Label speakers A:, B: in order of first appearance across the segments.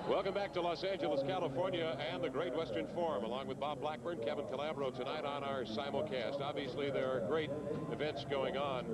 A: Welcome back to Los Angeles, California, and the Great Western Forum, along with Bob Blackburn, Kevin Calabro tonight on our simulcast. Obviously, there are great events going on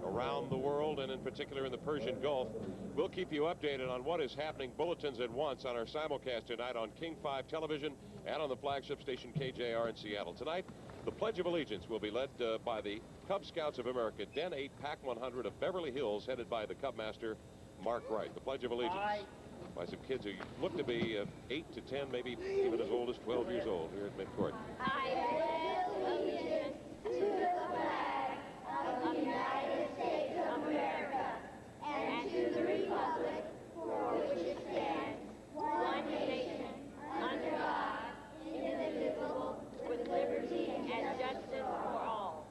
A: around the world, and in particular in the Persian Gulf. We'll keep you updated on what is happening, bulletins at once, on our simulcast tonight on King 5 Television and on the flagship station KJR in Seattle. Tonight, the Pledge of Allegiance will be led by the Cub Scouts of America, Den 8, Pac 100 of Beverly Hills, headed by the Cub Master, Mark Wright. The Pledge of Allegiance by some kids who look to be 8 to 10, maybe even as old as 12 years old here at midcourt.
B: I pledge allegiance to the flag of the United States of America and to the republic for which it stands, one nation, under God, indivisible, with liberty and justice for all.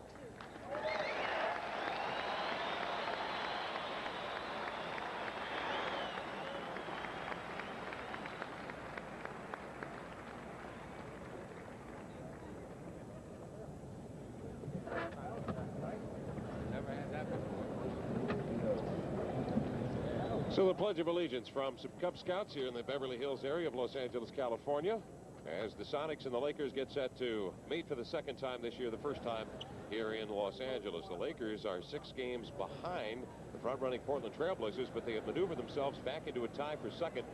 A: So the Pledge of Allegiance from some Cub Scouts here in the Beverly Hills area of Los Angeles, California, as the Sonics and the Lakers get set to meet for the second time this year, the first time here in Los Angeles. The Lakers are 6 games behind the front-running Portland Trailblazers, but they have maneuvered themselves back into a tie for second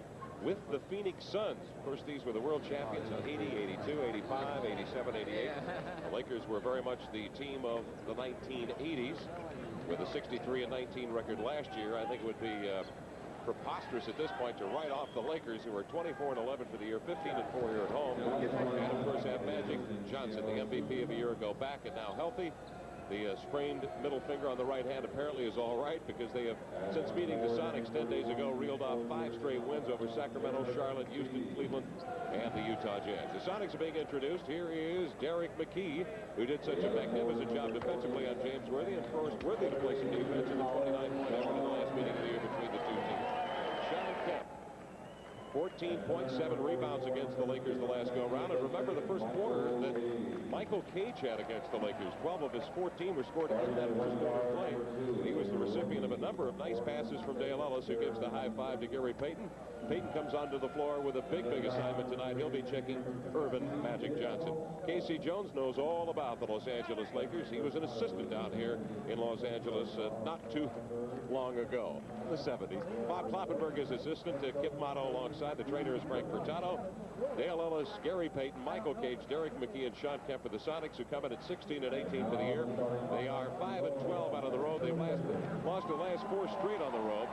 A: with the Phoenix Suns. Of course, these were the world champions in 80, 82, 85, 87, 88. The Lakers were very much the team of the 1980s with a 63-19 record last year. I think it would be preposterous at this point to write off the Lakers, who are 24-11 for the year, 15-4 here at home, and of course have Magic Johnson, the MVP of a year ago, back and now healthy. The sprained middle finger on the right hand apparently is all right, because they have, since meeting the Sonics 10 days ago, reeled off 5 straight wins over Sacramento, Charlotte, Houston, Cleveland, and the Utah Jazz. The Sonics are being introduced. Here is Derek McKee, who did such a magnificent job defensively on James Worthy, and forced Worthy to play some defense in the 29-point effort in the last meeting of the year between the two teams. Sean Kemp, 14.7 rebounds against the Lakers the last go-round. And remember the first quarter that Michael Cage had against the Lakers. 12 of his 14 were scored in that first quarter play. He was the recipient of a number of nice passes from Dale Ellis, who gives the high five to Gary Payton. Payton comes onto the floor with a big assignment tonight. He'll be checking Irvin Magic Johnson. Casey Jones knows all about the Los Angeles Lakers. He was an assistant down here in Los Angeles not too long ago, the 70s. Bob Kloppenberg is assistant to Kip Motto alongside. The trainer is Frank Furtado. Dale Ellis, Gary Payton, Michael Cage, Derek McKee, and Sean Kemp for the Sonics, who come in at 16 and 18 for the year. They are 5-12 out on the road. They've lost the last 4 straight on the road.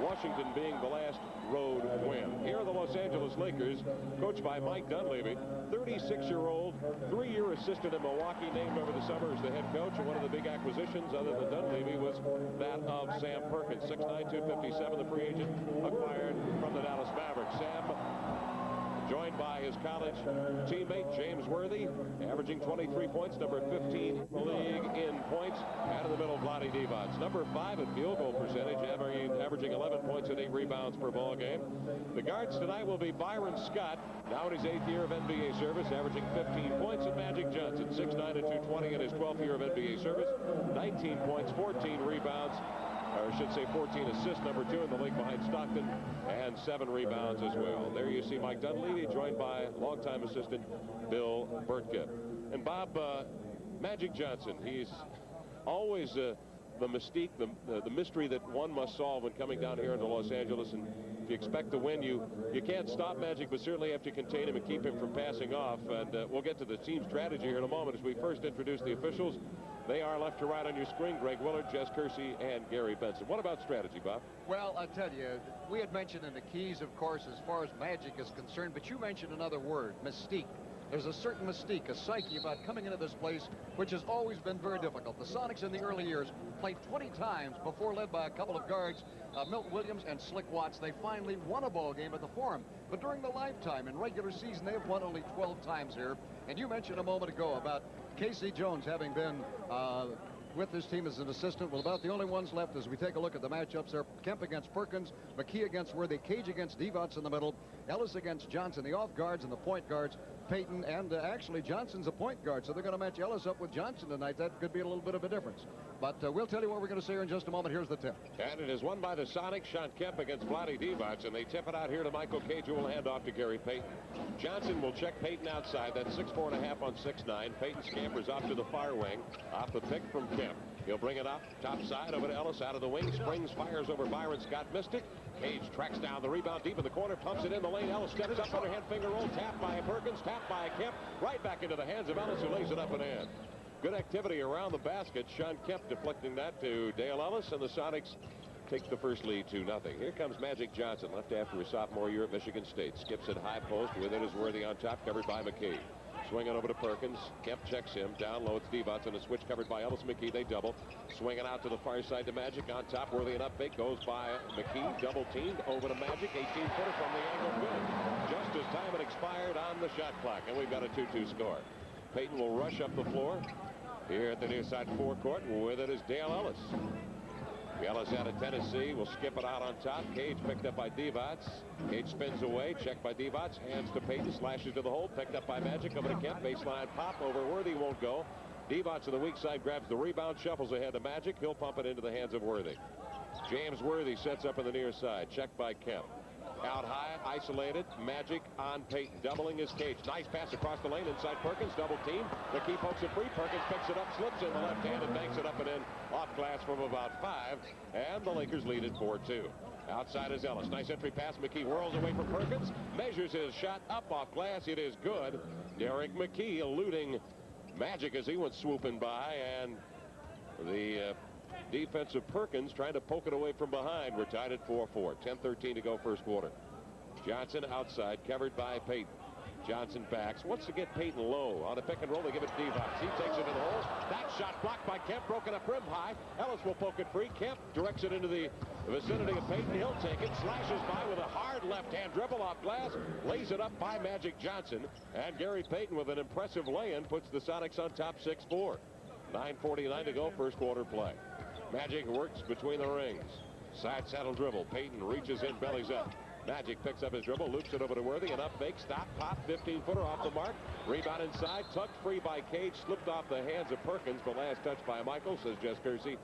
A: Washington being the last road win. Here are the Los Angeles Lakers, coached by Mike Dunleavy, 36-year-old, 3-year assistant in Milwaukee, named over the summer as the head coach. And one of the big acquisitions, other than Dunleavy, was that of Sam Perkins, 6'9", 257, the free agent acquired from the Dallas Mavericks. Sam, joined by his college teammate James Worthy, averaging 23 points, number 15 in the league in points. Out of the middle, Vlade Divac, number 5 in field goal percentage, averaging 11 points and 8 rebounds per ball game. The guards tonight will be Byron Scott, now in his 8th year of NBA service, averaging 15 points, and Magic Johnson, 6'9" and 220 in his 12th year of NBA service, 19 points, 14 rebounds. Or I should say 14 assists, number 2 in the league behind Stockton, and 7 rebounds as well. There you see Mike Dunleavy, joined by longtime assistant Bill Burtke. And Bob, Magic Johnson, he's always the mystique, the mystery that one must solve when coming down here into Los Angeles. And if you expect to win, you can't stop Magic, but certainly have to contain him and keep him from passing off. And we'll get to the team strategy here in a moment as we first introduce the officials. They are left to right on your screen: Greg Willard, Jess Kersey, and Gary Benson. What about strategy, Bob?
C: Well, I tell you, we had mentioned in the keys, of course, as far as Magic is concerned, but you mentioned another word, mystique. There's a certain mystique, a psyche about coming into this place, which has always been very difficult. The Sonics in the early years played 20 times before, led by a couple of guards, Milt Williams and Slick Watts. They finally won a ball game at the Forum. But during the lifetime, in regular season, they have won only 12 times here. And you mentioned a moment ago about Casey Jones having been with this team as an assistant. Well, about the only ones left as we take a look at the matchups there. Kemp against Perkins, McKee against Worthy, Cage against Devots in the middle, Ellis against Johnson, the off guards, and the point guards, Payton, and actually Johnson's a point guard, so they're going to match Ellis up with Johnson tonight. That could be a little bit of a difference. But we'll tell you what we're going to say here in just a moment. Here's the tip.
A: And it is won by the Sonics. Sean Kemp against Vlade Divac, and they tip it out here to Michael Cage, who will hand off to Gary Payton. Johnson will check Payton outside. That's 6'4.5" on 6'9". Payton scampers off to the far wing, off the pick from Kemp. He'll bring it up top side over to Ellis, out of the wing, springs, fires over Byron Scott, missed it. Cage tracks down the rebound deep in the corner, pumps it in the lane. Ellis steps up, underhand finger roll, tap by Perkins, tap by Kemp, right back into the hands of Ellis, who lays it up and in. Good activity around the basket. Sean Kemp deflecting that to Dale Ellis, and the Sonics take the first lead 2-0. Here comes Magic Johnson, left after his sophomore year at Michigan State. Skips it high post, with it is Worthy on top, covered by McKee. Swinging over to Perkins. Kemp checks him. Down low, it's Devots on a switch covered by Ellis. McKee, they double. Swinging out to the far side to Magic. On top, Worthy and up fake. Goes by McKee. Double teamed over to Magic. 18-footer from the angle. Good. Just as time had expired on the shot clock. And we've got a 2-2 score. Payton will rush up the floor here at the near side forecourt. With it is Dale Ellis. Ellis out of Tennessee will skip it out on top. Cage picked up by Devots. Cage spins away, checked by Devots, hands to Payton, slashes to the hole, picked up by Magic, over to Kemp, baseline pop over Worthy, won't go. Devots to the weak side grabs the rebound, shuffles ahead to Magic. He'll pump it into the hands of Worthy. James Worthy sets up on the near side, checked by Kemp. Out high, isolated, Magic on Payton, doubling his Cage. Nice pass across the lane, inside Perkins, double team. McKee pokes it free, Perkins picks it up, slips in the left hand, and banks it up and in, off glass from about 5, and the Lakers lead it 4-2. Outside is Ellis, nice entry pass, McKee whirls away from Perkins, measures his shot up off glass, it is good. Derek McKee eluding Magic as he went swooping by, and the defensive Perkins trying to poke it away from behind. We're tied at 4-4. 10-13 to go first quarter. Johnson outside, covered by Payton. Johnson backs, wants to get Payton low. On a pick and roll, they give it to Devots. He takes it to the hole. That shot blocked by Kemp, broken up rim high. Ellis will poke it free. Kemp directs it into the vicinity of Payton. He'll take it, slashes by with a hard left-hand dribble off glass, lays it up by Magic Johnson. And Gary Payton with an impressive lay-in puts the Sonics on top 6-4. 9:49 to go, first quarter play. Magic works between the rings. Side saddle dribble. Payton reaches in, bellies up. Magic picks up his dribble, loops it over to Worthy, and up fake, stop, pop, 15-footer off the mark. Rebound inside, tucked free by Cage, slipped off the hands of Perkins, but last touch by Michael, says Jess Kersey.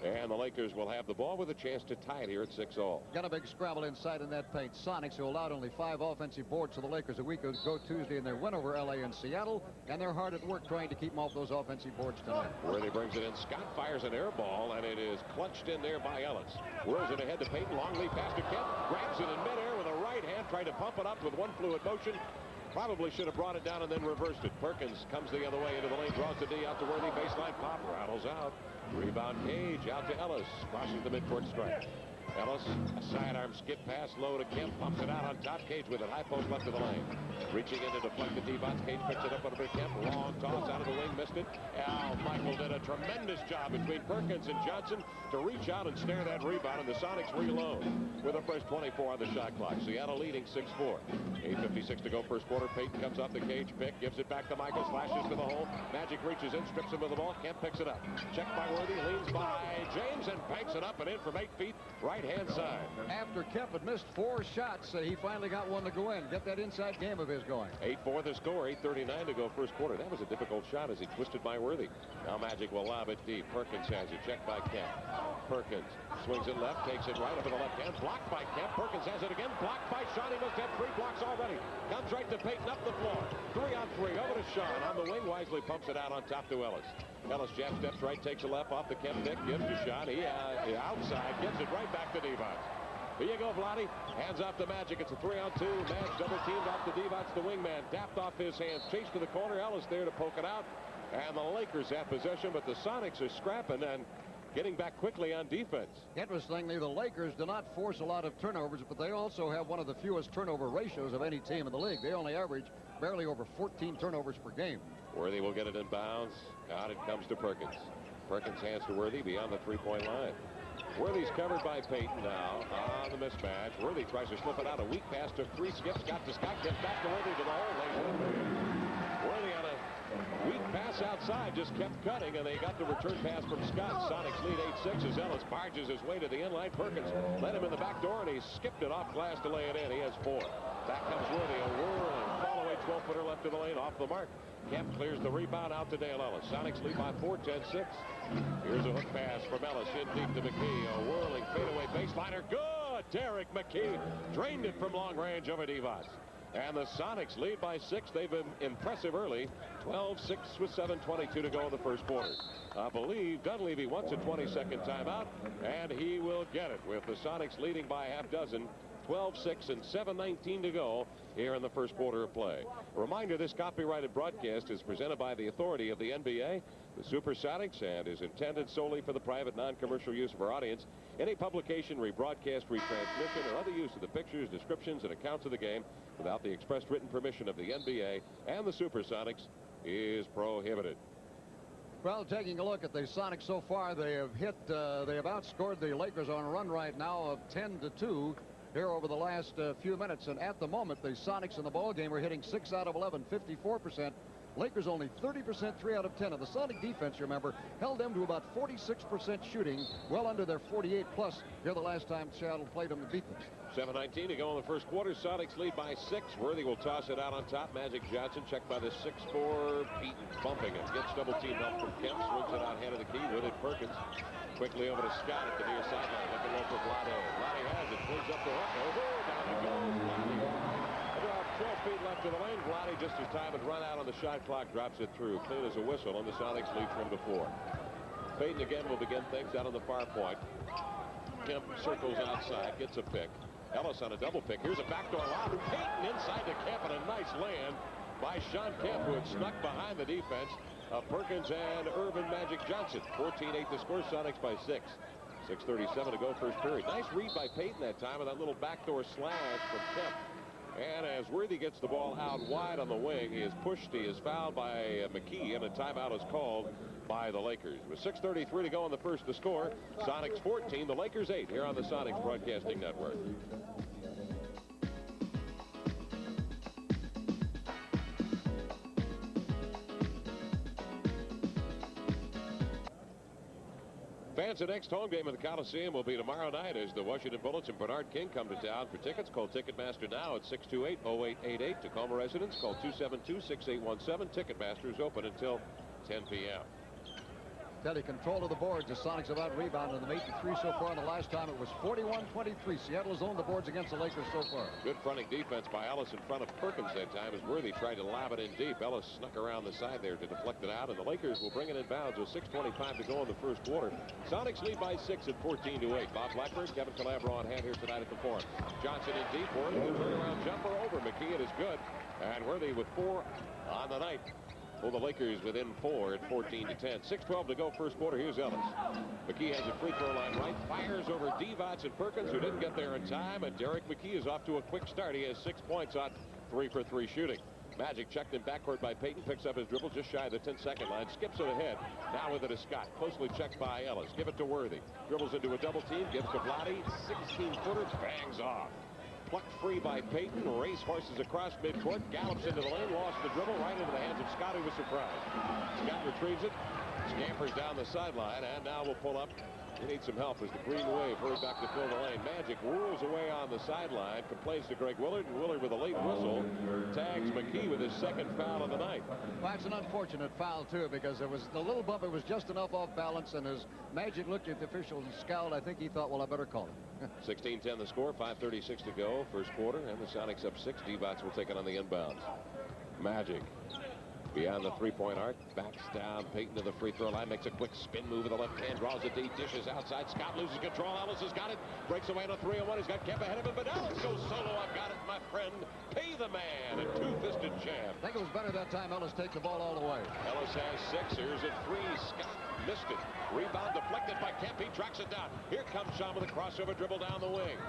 A: And the Lakers will have the ball with a chance to tie it here at 6-all.
C: Got a big scrabble inside in that paint. Sonics, who allowed only 5 offensive boards to the Lakers a week ago Tuesday in their win over LA and Seattle, and they're hard at work trying to keep them off those offensive boards tonight.
A: Worthy brings it in. Scott fires an air ball, and it is clutched in there by Ellis. Whirls it ahead to Payton. Long lead pass to Kemp. Grabs it in midair with a right hand, tried to pump it up with one fluid motion. Probably should have brought it down and then reversed it. Perkins comes the other way into the lane, draws the D out to Worthy, baseline pop, rattles out. Rebound Cage out to Ellis, crosses the midcourt stripe. Ellis, a sidearm skip pass low to Kemp, pumps it out on top. Cage with it, high post left of the lane. Reaching in to deflect the Devots. Cage picks it up over to Kemp. Long toss out of the wing, missed it. Al Michael did a tremendous job between Perkins and Johnson to reach out and snare that rebound, and the Sonics reload with a fresh 24 on the shot clock. Seattle leading 6-4. 8:56 to go first quarter. Payton comes off the Cage pick, gives it back to Michael, slashes to the hole. Magic reaches in, strips him of the ball. Kemp picks it up. Checked by Worthy, leans by James and banks it up and in from 8 feet, right-hand side.
C: After Kemp had missed 4 shots, he finally got one to go in. Get that inside game of his going.
A: 8-4 the score, 8:39 to go first quarter. That was a difficult shot as he twisted by Worthy. Now Magic will lob it deep. Perkins has it, checked by Kemp. Perkins swings it left, takes it right over the left hand, blocked by Kemp. Perkins has it again, blocked by Sean. He must have 3 blocks already. Comes right to Payton, up the floor. 3 on 3, over to Sean. On the wing, wisely pumps it out on top to Ellis. Ellis jab steps right, takes a left off the Kemp pick, gives to Sean. He outside, gives it right back to Devots. Here you go, Vlade. Hands off to Magic. It's a 3-on-2. Magic double teamed off to Devots. The wingman tapped off his hands. Chased to the corner. Ellis there to poke it out. And the Lakers have possession, but the Sonics are scrapping and getting back quickly on defense.
C: Interestingly, the Lakers do not force a lot of turnovers, but they also have one of the fewest turnover ratios of any team in the league. They only average barely over 14 turnovers per game.
A: Worthy will get it in bounds. Out it comes to Perkins. Perkins hands to Worthy beyond the 3-point line. Worthy's covered by Payton now on the mismatch. Worthy tries to slip it out. A weak pass to 3 skips. Got to Scott. Gets back to Worthy to the hole. Worthy on a Weak pass outside, just kept cutting, and they got the return pass from Scott. Sonics lead 8-6 as Ellis barges his way to the end line. Perkins led him in the back door, and he skipped it off glass to lay it in. He has 4. Back comes Worthy, a whirling fall away 12-footer left of the lane, off the mark. Kemp clears the rebound out to Dale Ellis. Sonics lead by 4, 10-6. Here's a hook pass from Ellis in deep to McKee. A whirling fadeaway baseliner. Good! Derek McKee drained it from long range over Divac. And the Sonics lead by 6. They've been impressive early. 12-6 with 7:22 to go in the first quarter. I believe Dunleavy wants a 20-second timeout, and he will get it with the Sonics leading by half dozen. 12-6 and 7:19 to go here in the first quarter of play. Reminder, this copyrighted broadcast is presented by the authority of the NBA, the SuperSonics, and is intended solely for the private non-commercial use of our audience. Any publication, rebroadcast, retransmission, or other use of the pictures, descriptions, and accounts of the game without the express written permission of the NBA and the SuperSonics is prohibited.
C: Well, taking a look at the Sonics so far, they have outscored the Lakers on a run right now of 10-2 here over the last few minutes. And at the moment, the Sonics in the ball game are hitting 6 out of 11, 54%. Lakers only 30%, 3 out of 10. And the Sonic defense, remember, held them to about 46% shooting, well under their 48+ here the last time Seattle played them to beat them.
A: 7:19 to go in the first quarter. Sonics lead by 6. Worthy will toss it out on top. Magic Johnson checked by the 6'4". Peyton bumping it. Gets double team help from Kemp. Swings it out head of the key with it. Perkins quickly over to Scott at the near sideline. Looking low for Vlade. Vlade has it. Pulls up the hook. Oh, down he goes. About 12 feet left of the lane. Vlade, just as time had run out on the shot clock, drops it through. Clean as a whistle, and the Sonics lead from the 4. Peyton again will begin things out on the far point. Kemp circles outside, gets a pick. Ellis on a double pick. Here's a backdoor lob. Peyton inside to Kemp, and a nice land by Sean Kemp, who had snuck behind the defense of Perkins and Irvin Magic Johnson. 14-8 to score. Sonics by 6. 6:37 to go first period. Nice read by Peyton that time with that little backdoor slash from Kemp. And as Worthy gets the ball out wide on the wing, he is pushed. He is fouled by McKee, and a timeout is called by the Lakers. With 6:33 to go in the first to score, Sonics 14, the Lakers 8 here on the Sonics Broadcasting Network. Fans, the next home game of the Coliseum will be tomorrow night as the Washington Bullets and Bernard King come to town. For tickets, call Ticketmaster now at 628-0888. Tacoma residents, call 272-6817. Ticketmaster is open until 10 p.m.
C: Teddy, control of the boards. The Sonics have out-rebounded them 8-3 so far, and the last time it was 41-23. Seattle has owned the boards against the Lakers so far. Good
A: fronting defense by Ellis in front of Perkins that time as Worthy tried to lob it in deep. Ellis snuck around the side there to deflect it out, and the Lakers will bring it in bounds with 6:25 to go in the first quarter. Sonics lead by 6 at 14-8. Bob Blackburn, Kevin Calabro on hand here tonight at the Forum. Johnson in deep. Worthy with a turnaround jumper over McKee. It is good. And Worthy with 4 on the night. Well, the Lakers within 4 at 14-10. 6:12 to go first quarter. Here's Ellis. McKee has a free throw line right. Fires over Divac and Perkins, who didn't get there in time. And Derek McKee is off to a quick start. He has 6 points on 3-for-3 shooting. Magic checked in backcourt by Peyton. Picks up his dribble just shy of the 10-second line. Skips it ahead. Now with it is Scott. Closely checked by Ellis. Give it to Worthy. Dribbles into a double team. Gives to Vlade. 16-footer. Bangs off. Plucked free by Peyton. Race horses across midcourt. Gallops into the lane. Lost the dribble right into the hands of Scott, who was surprised. Scott retrieves it. Scampers down the sideline. And now we'll pull up. We need some help as the Green Wave hurried back to fill the lane. Magic whirls away on the sideline. Complains to Greg Willard. And Willard with a late whistle tags McKee with his second foul of the night.
C: Well, it's an unfortunate foul, too, because it was the little bump. It was just enough off balance. And as Magic looked at the official and scowled, I think he thought, well, I better call him.
A: 16-10 the score. 5:36 to go first quarter. And the Sonics up 6. Divac will take it on the inbounds. Magic beyond the three-point arc, backs down. Peyton to the free throw line, makes a quick spin move with the left hand, draws it deep, dishes outside. Scott loses control. Ellis has got it, breaks away on a 3-on-1. He's got Kemp ahead of him, but Ellis goes solo. I've got it, my friend. Pay the man. A two-fisted jam.
C: I think it was better that time. Ellis take the ball all the way.
A: Ellis has 6. Here's a 3. Scott missed it. Rebound deflected by Kemp. He tracks it down. Here comes Sean with a crossover dribble down the wing.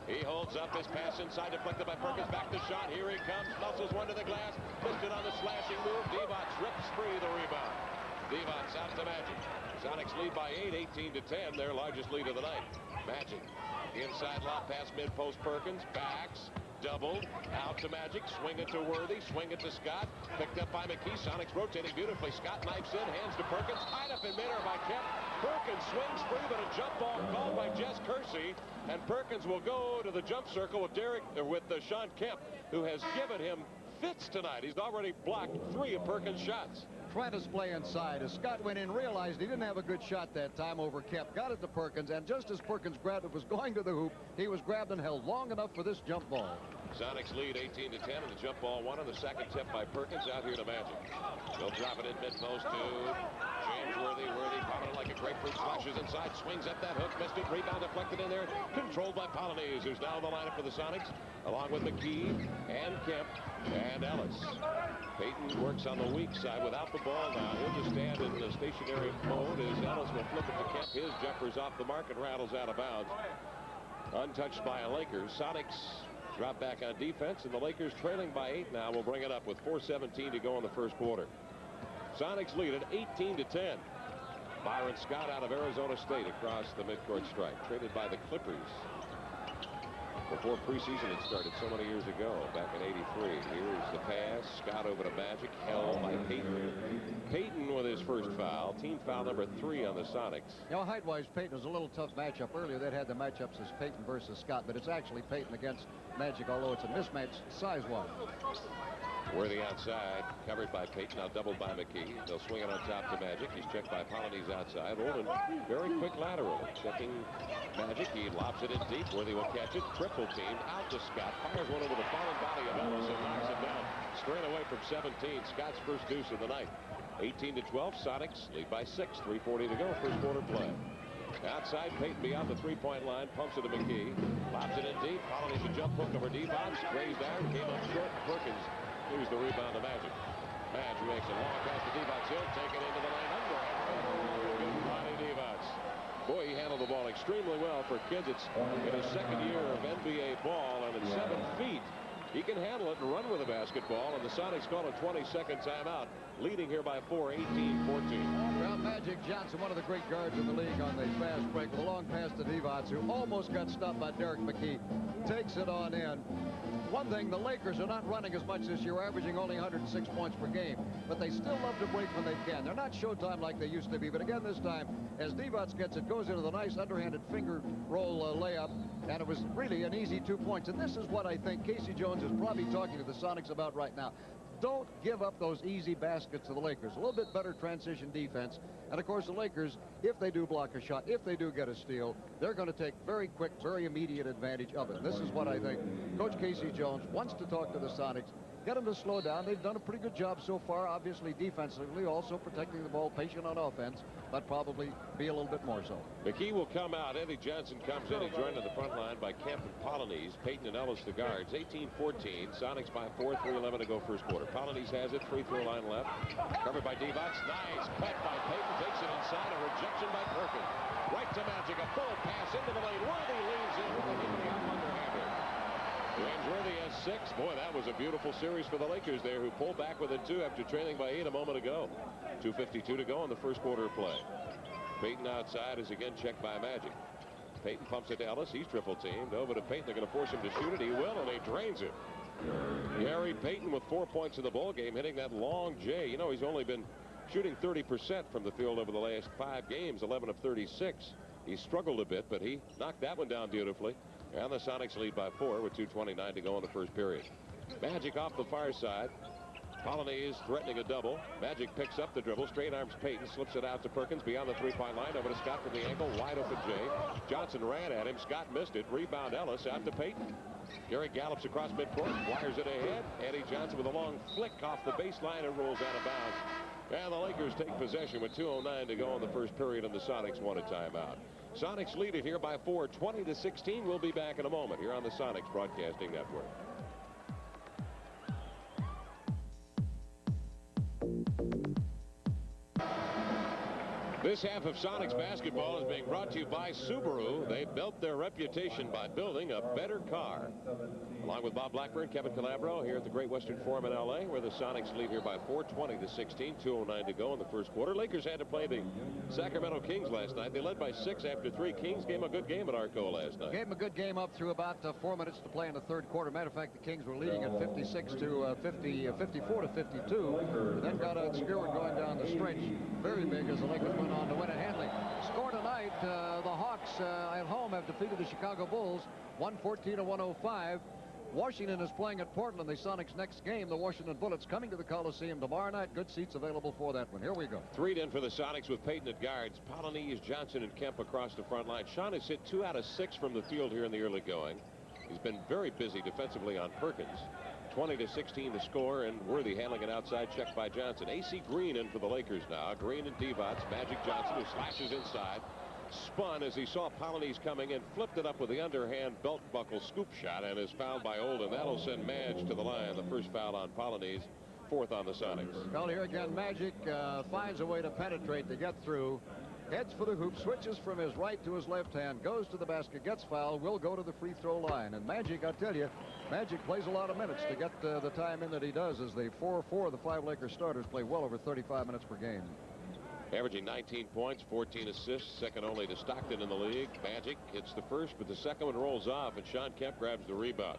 A: He holds up his pass inside, deflected by Perkins. Back to shot. Here he comes. Muscles one to the glass. Missed it on the slashing move. Divac rips free the rebound. Divac out to Magic. Sonics lead by 8, 18-10. Their largest lead of the night. Magic. Inside lob pass mid-post. Perkins backs. doubled. Out to Magic. Swing it to Worthy. Swing it to Scott. Picked up by McKee. Sonics rotating beautifully. Scott knifes in. Hands to Perkins. Tied up in midair by Kemp. Perkins swings free, but a jump ball called by Jess Kersey. And Perkins will go to the jump circle with Sean Kemp, who has given him fits tonight. He's already blocked 3 of Perkins' shots.
C: Trying to play inside. As Scott went in, realized he didn't have a good shot that time over Kemp. Got it to Perkins, and just as Perkins grabbed it, was going to the hoop, he was grabbed and held long enough for this jump ball.
A: Sonics lead 18-10, and the jump ball won on the second tip by Perkins out here to Magic. They'll drop it in mid-post to James Worthy. Worthy popping it like a grapefruit, flashes inside, swings at that hook, missed it, rebound deflected in there, controlled by Polonese, who's now in the lineup for the Sonics, along with McKee and Kemp and Ellis. Payton works on the weak side without the ball now. He'll just stand in the stationary mode as Ellis will flip it to Kemp. His jumper's off the mark and rattles out of bounds. Untouched by Lakers. Sonics drop back on defense, and the Lakers trailing by 8 now will bring it up with 4:17 to go in the first quarter. Sonics lead at 18-10. Byron Scott out of Arizona State across the midcourt stripe, traded by the Clippers before preseason had started so many years ago, back in '83. Here's the pass. Scott over to Magic, held by Payton. Payton with his first foul. Team foul number 3 on the Sonics.
C: You know, height-wise, Payton was a little tough matchup. Earlier, they'd had the matchups as Payton versus Scott, but it's actually Payton against Magic, although it's a mismatch size-wise.
A: Worthy outside, covered by Payton, now doubled by McKee. They'll swing it on top to Magic. He's checked by Polonese outside. Olin very quick lateral. Checking Magic. He lobs it in deep. Worthy will catch it. Triple team out to Scott. Fires one over the fallen body of Ellis and knocks it down. Straight away from 17. Scott's first deuce of the night. 18-12. Sonics lead by 6. 3:40 to go. First quarter play. Outside, Payton beyond the three-point line. Pumps it to McKee. Lobs it in deep. Polonese a jump hook over Devon. Grazed iron. Came up short. Perkins. Here's the rebound to Magic. Magic makes a long pass to Devox. He'll take it into the lane. Underhand. Good Lonnie Devox. Boy, he handled the ball extremely well for kids. It's in his second year of NBA ball, and at 7 feet, he can handle it and run with a basketball, and the Sonics call a 20-second timeout, leading here by 4, 18-14.
C: Well, Magic Johnson, one of the great guards in the league on the fast break, with a long pass to Devox, who almost got stopped by Derek McKee, takes it on in. One thing, the Lakers are not running as much this year, averaging only 106 points per game, but they still love to break when they can. They're not Showtime like they used to be, but again this time, as Devox gets it, goes into the nice underhanded finger roll layup, and it was really an easy 2 points. And this is what I think Casey Jones is probably talking to the Sonics about right now. Don't give up those easy baskets to the Lakers. A little bit better transition defense. And, of course, the Lakers, if they do block a shot, if they do get a steal, they're going to take very quick, very immediate advantage of it. And this is what I think Coach Casey Jones wants to talk to the Sonics. Get them to slow down. They've done a pretty good job so far, obviously defensively, also protecting the ball, patient on offense, but probably be a little bit more so.
A: McKee will come out. Eddie Johnson comes in. He's joined on the front line by Kemp and Polonese. Payton and Ellis the guards. 18-14. Sonics by 4. 3:11 to go first quarter. Polonese has it. Free throw line left. Covered by Devox. Nice cut by Payton. Takes it inside. A rejection by Perkins. Right to Magic. A full pass into the lane. Worthy leads in with an underhander. James Worthy has 6. Boy, that was a beautiful series for the Lakers there, who pulled back within 2 after trailing by 8 a moment ago. 2:52 to go in the first quarter of play. Payton outside is again checked by Magic. Payton pumps it to Ellis. He's triple teamed. Over to Payton. They're going to force him to shoot it. He will, and he drains it. Gary Payton with 4 points in the ball game, hitting that long J. You know, he's only been shooting 30% from the field over the last 5 games, 11 of 36. He struggled a bit, but he knocked that one down beautifully. And the Sonics lead by 4 with 2:29 to go in the first period. Magic off the far side. Polonese threatening a double. Magic picks up the dribble. Straight arms Payton. Slips it out to Perkins beyond the three-point line. Over to Scott from the ankle. Wide open Jay. Johnson ran at him. Scott missed it. Rebound Ellis out to Payton. Gary gallops across midcourt. Wires it ahead. Eddie Johnson with a long flick off the baseline and rolls out of bounds. And the Lakers take possession with 2:09 to go in the first period, and the Sonics want a timeout. Sonics lead it here by 4, 20-16. We'll be back in a moment here on the Sonics Broadcasting Network. This half of Sonics basketball is being brought to you by Subaru. They built their reputation by building a better car. Along with Bob Blackburn, Kevin Calabro here at the Great Western Forum in L.A., where the Sonics lead here by 4, 20-16, 2:09 to go in the first quarter. Lakers had to play the Sacramento Kings last night. They led by 6 after 3. Kings gave them a good game at Arco last night.
C: Gave them a good game up through about 4 minutes to play in the third quarter. Matter of fact, the Kings were leading at 56 to 54 to 52. And then got obscured going down the stretch. Very big as the Lakers went on to win it handily. Score tonight, the Hawks at home have defeated the Chicago Bulls 114 to 105. Washington is playing at Portland. The Sonics' next game, the Washington Bullets, coming to the Coliseum tomorrow night. Good seats available for that one. Here we go.
A: 3 in for the Sonics with Payton at guards. Polonese, Johnson, and Kemp across the front line. Sean has hit 2 out of 6 from the field here in the early going. He's been very busy defensively on Perkins. 20-16 to score, and Worthy handling it outside, checked by Johnson. A.C. Green in for the Lakers now. Green and Divac. Magic Johnson, who slashes inside. Spun as he saw Polonese coming in, flipped it up with the underhand belt buckle scoop shot, and is fouled by Olden. That'll send Madge to the line. The first foul on Polonese, 4th on the Sonics.
C: Well, here again, Magic finds a way to penetrate, to get through. Heads for the hoop, switches from his right to his left hand, goes to the basket, gets fouled, will go to the free throw line. And Magic, I tell you, Magic plays a lot of minutes to get the time in that he does, as the 4 of the 5 Lakers starters play well over 35 minutes per game.
A: Averaging 19 points, 14 assists, second only to Stockton in the league. Magic hits the first, but the second one rolls off, and Sean Kemp grabs the rebound.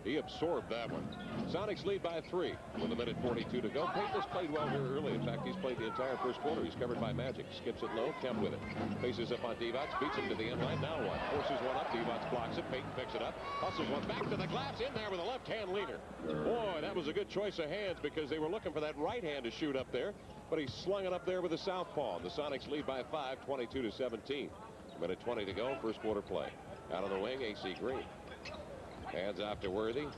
A: He absorbed that one. Sonics lead by 3 with 1:42 to go. Payton has played well here early. In fact, he's played the entire first quarter. He's covered by Magic. Skips it low. Kemp with it. Faces up on Divac. Beats him to the end line. Now one. Forces one up. Divac blocks it. Payton picks it up. Hustles one back to the glass. In there with a left-hand leaner. Boy, that was a good choice of hands because they were looking for that right hand to shoot up there. But he slung it up there with the southpaw. The Sonics lead by 5, 22-17. 1:20 to go. First quarter play. Out of the wing, A.C. Green. Hands off to Worthy.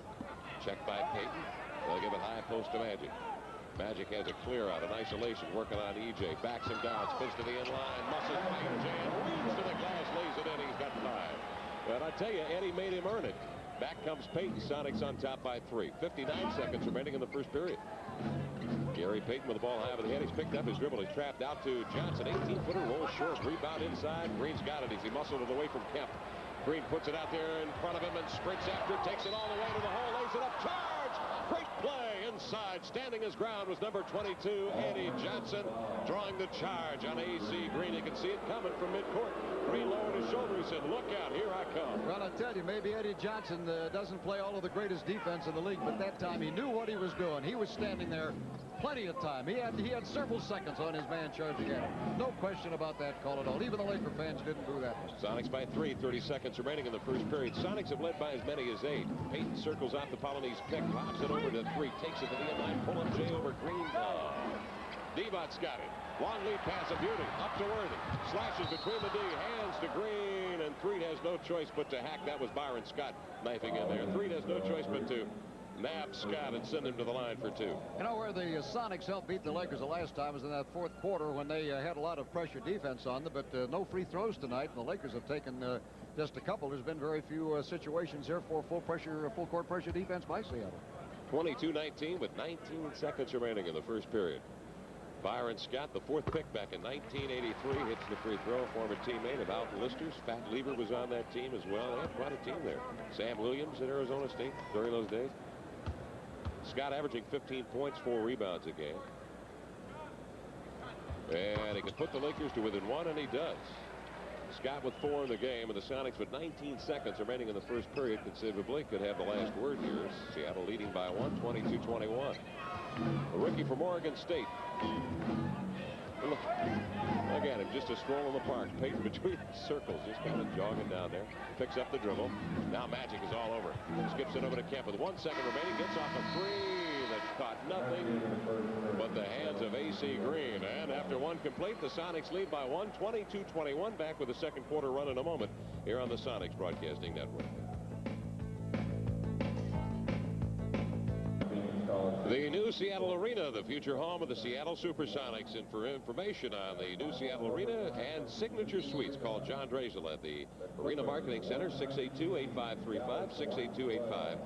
A: Checked by Payton. They'll give it high post to Magic. Magic has a clear out in isolation, working on E.J. Backs him down, spins to the end line, muscles by E.J. and reads to the glass, lays it in. He's got 5. But I tell you, Eddie made him earn it. Back comes Payton. Sonics on top by 3. 59 seconds remaining in the first period. Gary Payton with the ball high over the head. He's picked up his dribble. He's trapped out to Johnson. 18-footer, rolls short. Rebound inside. Green's got it as he muscled it away from Kemp. Green puts it out there in front of him and sprints after it. Takes it all the way to the hole. Lays it up. Charge! Great play inside. Standing his ground was number 22, Eddie Johnson, drawing the charge on A.C. Green. You can see it coming from midcourt. Green lowered his shoulder. He said, look out, here I come.
C: Well, I tell you, maybe Eddie Johnson doesn't play all of the greatest defense in the league, but that time he knew what he was doing. He was standing there plenty of time. He had several seconds on his man charging at him. No question about that call at all. Even the Laker fans didn't do that.
A: Sonics by 3, 30 seconds remaining in the first period. Sonics have led by as many as 8. Payton circles out the Polonese pick, lobs it over to 3, takes it to the end line, pull up J over Green. Divac's got it. Long lead pass of beauty, up to Worthy. Slashes between the D, hands to Green, and Threed has no choice but to hack. That was Byron Scott knifing in there. Threed has no choice but to nab Scott and send him to the line for 2.
C: You know where the Sonics helped beat the Lakers the last time was in that fourth quarter when they had a lot of pressure defense on them, but no free throws tonight, and the Lakers have taken just a couple. There's been very few situations here for full court pressure defense by Seattle.
A: 22-19 with 19 seconds remaining in the first period. Byron Scott, the 4th pick back in 1983, hits the free throw. Former teammate of Alton Lister's. Fat Lever was on that team as well. They had quite a team there. Sam Williams at Arizona State during those days. Scott averaging 15 points, 4 rebounds a game. And he can put the Lakers to within 1, and he does. Scott with 4 in the game, and the Sonics with 19 seconds remaining in the first period conceivably could have the last word here. Seattle leading by 1, 22-21. A rookie from Oregon State. Look at him, just a stroll in the park. Payton between circles, just kind of jogging down there. Picks up the dribble. Now Magic is all over. Skips it over to Kemp with 1 second remaining. Gets off a 3 that's caught nothing but the hands of A.C. Green. And after 1 complete, the Sonics lead by 1, 22-21. Back with the second quarter run in a moment here on the Sonics Broadcasting Network. The new Seattle Arena, the future home of the Seattle SuperSonics. And for information on the new Seattle Arena and signature suites, call John Drazel at the Arena Marketing Center, 682-8535,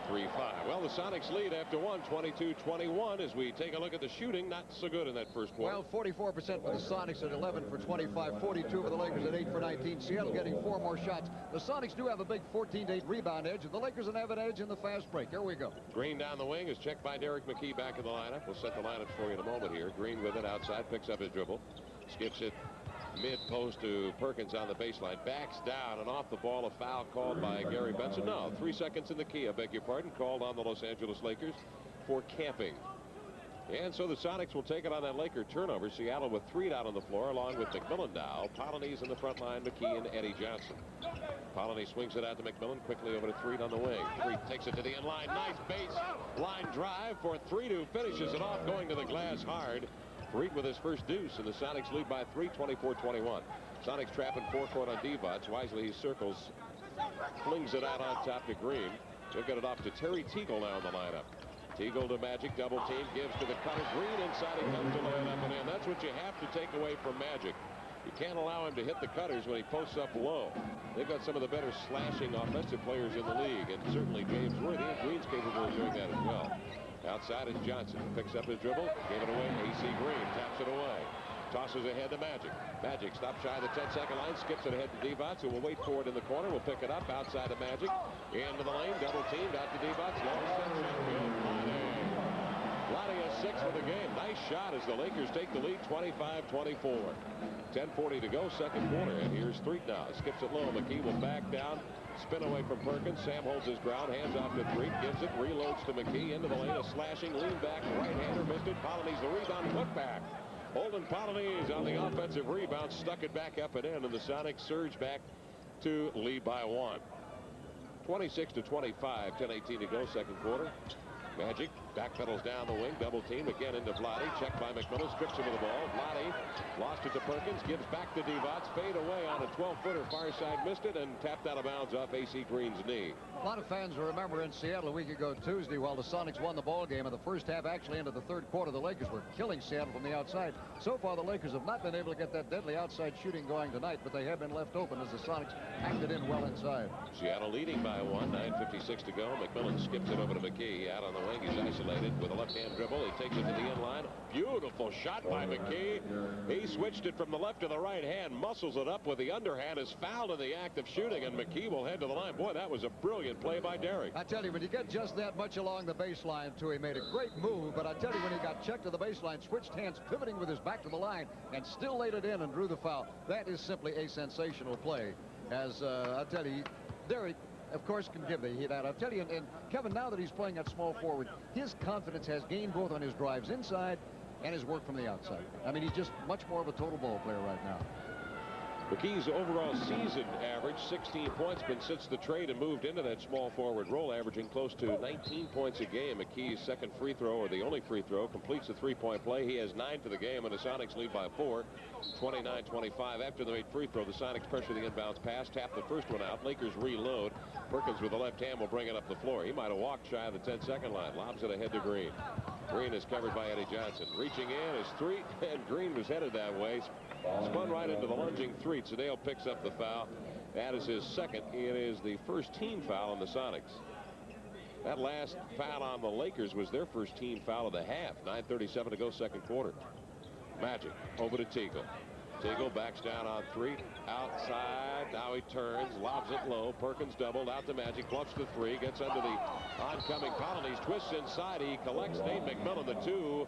A: 3-5. Well, the Sonics lead after one, 22-21. As we take a look at the shooting, not so good in that first quarter.
C: Well, 44% for the Sonics at 11 for 25, 42 for the Lakers at 8 for 19. Seattle getting 4 more shots. The Sonics do have a big 14-8 rebound edge, and the Lakers have an edge in the fast break. Here we go.
A: Green down the wing is checked by Derek McKee back in the lineup. We'll set the lineups for you in a moment here. Green with it outside, picks up his dribble, skips it mid-post to Perkins on the baseline, backs down, and off the ball, a foul called by Gary Benson. No, 3 seconds in the key, I beg your pardon, called on the Los Angeles Lakers for camping. And so the Sonics will take it on that Laker turnover. Seattle with 3 down on the floor, along with McMillan now. Polonese in the front line, McKee and Eddie Johnson. Polonese swings it out to McMillan, quickly over to Threet on the wing. Threet takes it to the end line. Nice base line drive for Threet, who finishes it off, going to the glass hard. Threet with his first deuce, and the Sonics lead by 3, 24-21. Sonics trapping forecourt on Divac. Wisely he circles, flings it out on top to Green. They'll get it off to Terry Teagle now in the lineup. Teagle to Magic, double team, gives to the cutter. Green inside, he comes to lay it up and in. That's what you have to take away from Magic. You can't allow him to hit the cutters when he posts up low. They've got some of the better slashing offensive players in the league, and certainly James Worthy and Green's capable of doing that as well. Outside is Johnson, picks up his dribble, gave it away. AC Green taps it away, tosses ahead to Magic. Magic stops shy of the 10-second line, skips it ahead to Divac, who will wait for it in the corner. Will pick it up outside to Magic, into the lane, double teamed out to Divac. Long step shot, good. Vlade has 6 for the game. Nice shot as the Lakers take the lead, 25-24. 10:40 to go, second quarter, and here's Threet now. Skips it low. McKee will back down. Spin away from Perkins. Sam holds his ground. Hands off to Threet. Gives it. Reloads to McKee. Into the lane. A slashing. Lean back. Right-hander missed it. Polonese the rebound. Put back. Holden Polonese on the offensive rebound. Stuck it back up and in. And the Sonics surge back to lead by 1. 26-25. 10:18 to go, second quarter. Magic backpedals down the wing, double team again into Vlade, checked by McMillan, strips him of the ball. Vlade lost it to Perkins, gives back to Divac, fade away on a 12-footer, far side missed it, and tapped out of bounds off AC Green's knee.
C: A lot of fans will remember in Seattle a week ago Tuesday, while the Sonics won the ball game in the first half, actually into the third quarter, the Lakers were killing Seattle from the outside. So far, the Lakers have not been able to get that deadly outside shooting going tonight, but they have been left open as the Sonics acted in well inside.
A: Seattle leading by 1, 9:56 to go. McMillan skips it over to McKee, out on the wing. He's isolated with a left-hand dribble. He takes it to the end line. Beautiful shot by McKee. He switched it from the left to the right hand, muscles it up with the underhand, is fouled in the act of shooting, and McKee will head to the line. Boy, that was a brilliant play by Derek.
C: I tell you, when you get just that much along the baseline, too, he made a great move, but I tell you, when he got checked to the baseline, switched hands, pivoting with his back to the line, and still laid it in and drew the foul. That is simply a sensational play. As I tell you, Derek, of course, can give that. I'll tell you, and Kevin, now that he's playing at small forward, his confidence has gained both on his drives inside and his work from the outside. I mean, he's just much more of a total ball player right now.
A: McKee's overall season average, 16 points, but since the trade and moved into that small forward role, averaging close to 19 points a game. McKee's second free throw, or the only free throw, completes the three-point play. He has 9 for the game, and the Sonics lead by 4, 29-25. After the made free throw, the Sonics pressure the inbounds pass, tap the first one out. Lakers reload. Perkins with the left hand will bring it up the floor. He might have walked shy of the 10-second line. Lobs it ahead to Green. Green is covered by Eddie Johnson. Reaching in is Threet, and Green was headed that way. Spun right into the lunging Threet. Sedale picks up the foul. That is his second. It is the first team foul on the Sonics. That last foul on the Lakers was their first team foul of the half. 9:37 to go, second quarter. Magic over to Teagle. Teagle backs down on Threet. Outside. Now he turns. Lobs it low. Perkins doubled out to Magic. Bluffs the 3. Gets under the oncoming Polonese. Twists inside. He collects Nate McMillan. The 2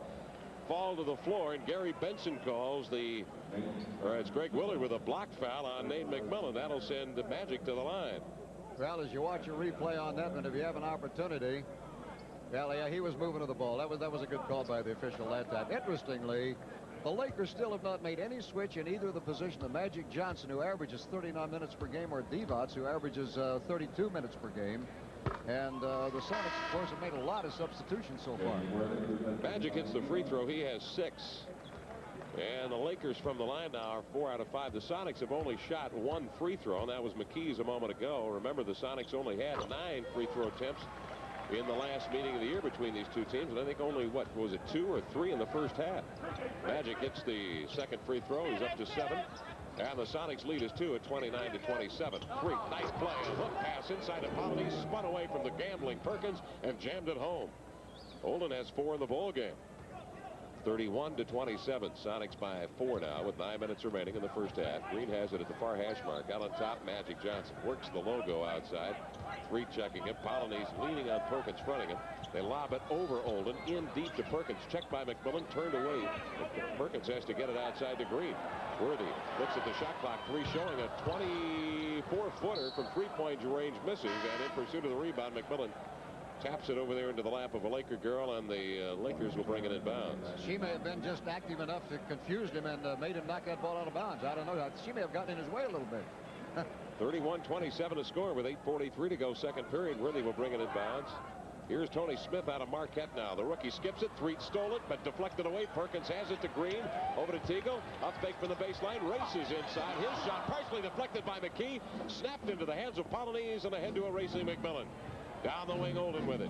A: fall to the floor, and Gary Benson calls it's Greg Willard with a block foul on Nate McMillan. That'll send the Magic to the line.
C: Well, as you watch a replay on that one, if you have an opportunity, well, yeah, he was moving to the ball. That was a good call by the official that time. Interestingly, the Lakers still have not made any switch in either the position of Magic Johnson, who averages 39 minutes per game, or Divac, who averages 32 minutes per game. And the Sonics, of course, have made a lot of substitutions so far.
A: Magic hits the free throw. He has 6. And the Lakers from the line now are 4 out of 5. The Sonics have only shot 1 free throw, and that was McKee's a moment ago. Remember, the Sonics only had 9 free throw attempts in the last meeting of the year between these two teams, and I think only, what was it, 2 or 3 in the first half. Magic hits the second free throw. He's up to 7. And the Sonics lead is 2 at 29-27. Freak, nice play. A hook pass inside of Polonese, spun away from the gambling Perkins and jammed it home. Olden has 4 in the ball game. 31-27. Sonics by 4 now with 9 minutes remaining in the first half. Green has it at the far hash mark. Out on top, Magic Johnson works the logo outside. Freak checking him. Polonese leaning on Perkins, fronting him. They lob it over Olden, in deep to Perkins. Checked by McMillan, turned away. Perkins has to get it outside to Green. Worthy looks at the shot clock. 3 showing a 24-footer from three-point range, misses, and in pursuit of the rebound, McMillan taps it over there into the lap of a Laker girl, and the Lakers will bring it in bounds.
C: She may have been just active enough to confuse him and made him knock that ball out of bounds. I don't know. She may have gotten in his way a little bit.
A: 31-27 to score with 8:43 to go second period. Worthy will bring it in bounds. Here's Tony Smith out of Marquette now. The rookie skips it. Threet stole it, but deflected away. Perkins has it to Green. Over to Teagle. Up fake from the baseline. Races inside. His shot partially deflected by McKee. Snapped into the hands of Polonese and ahead to a racing McMillan. Down the wing, Olden with it.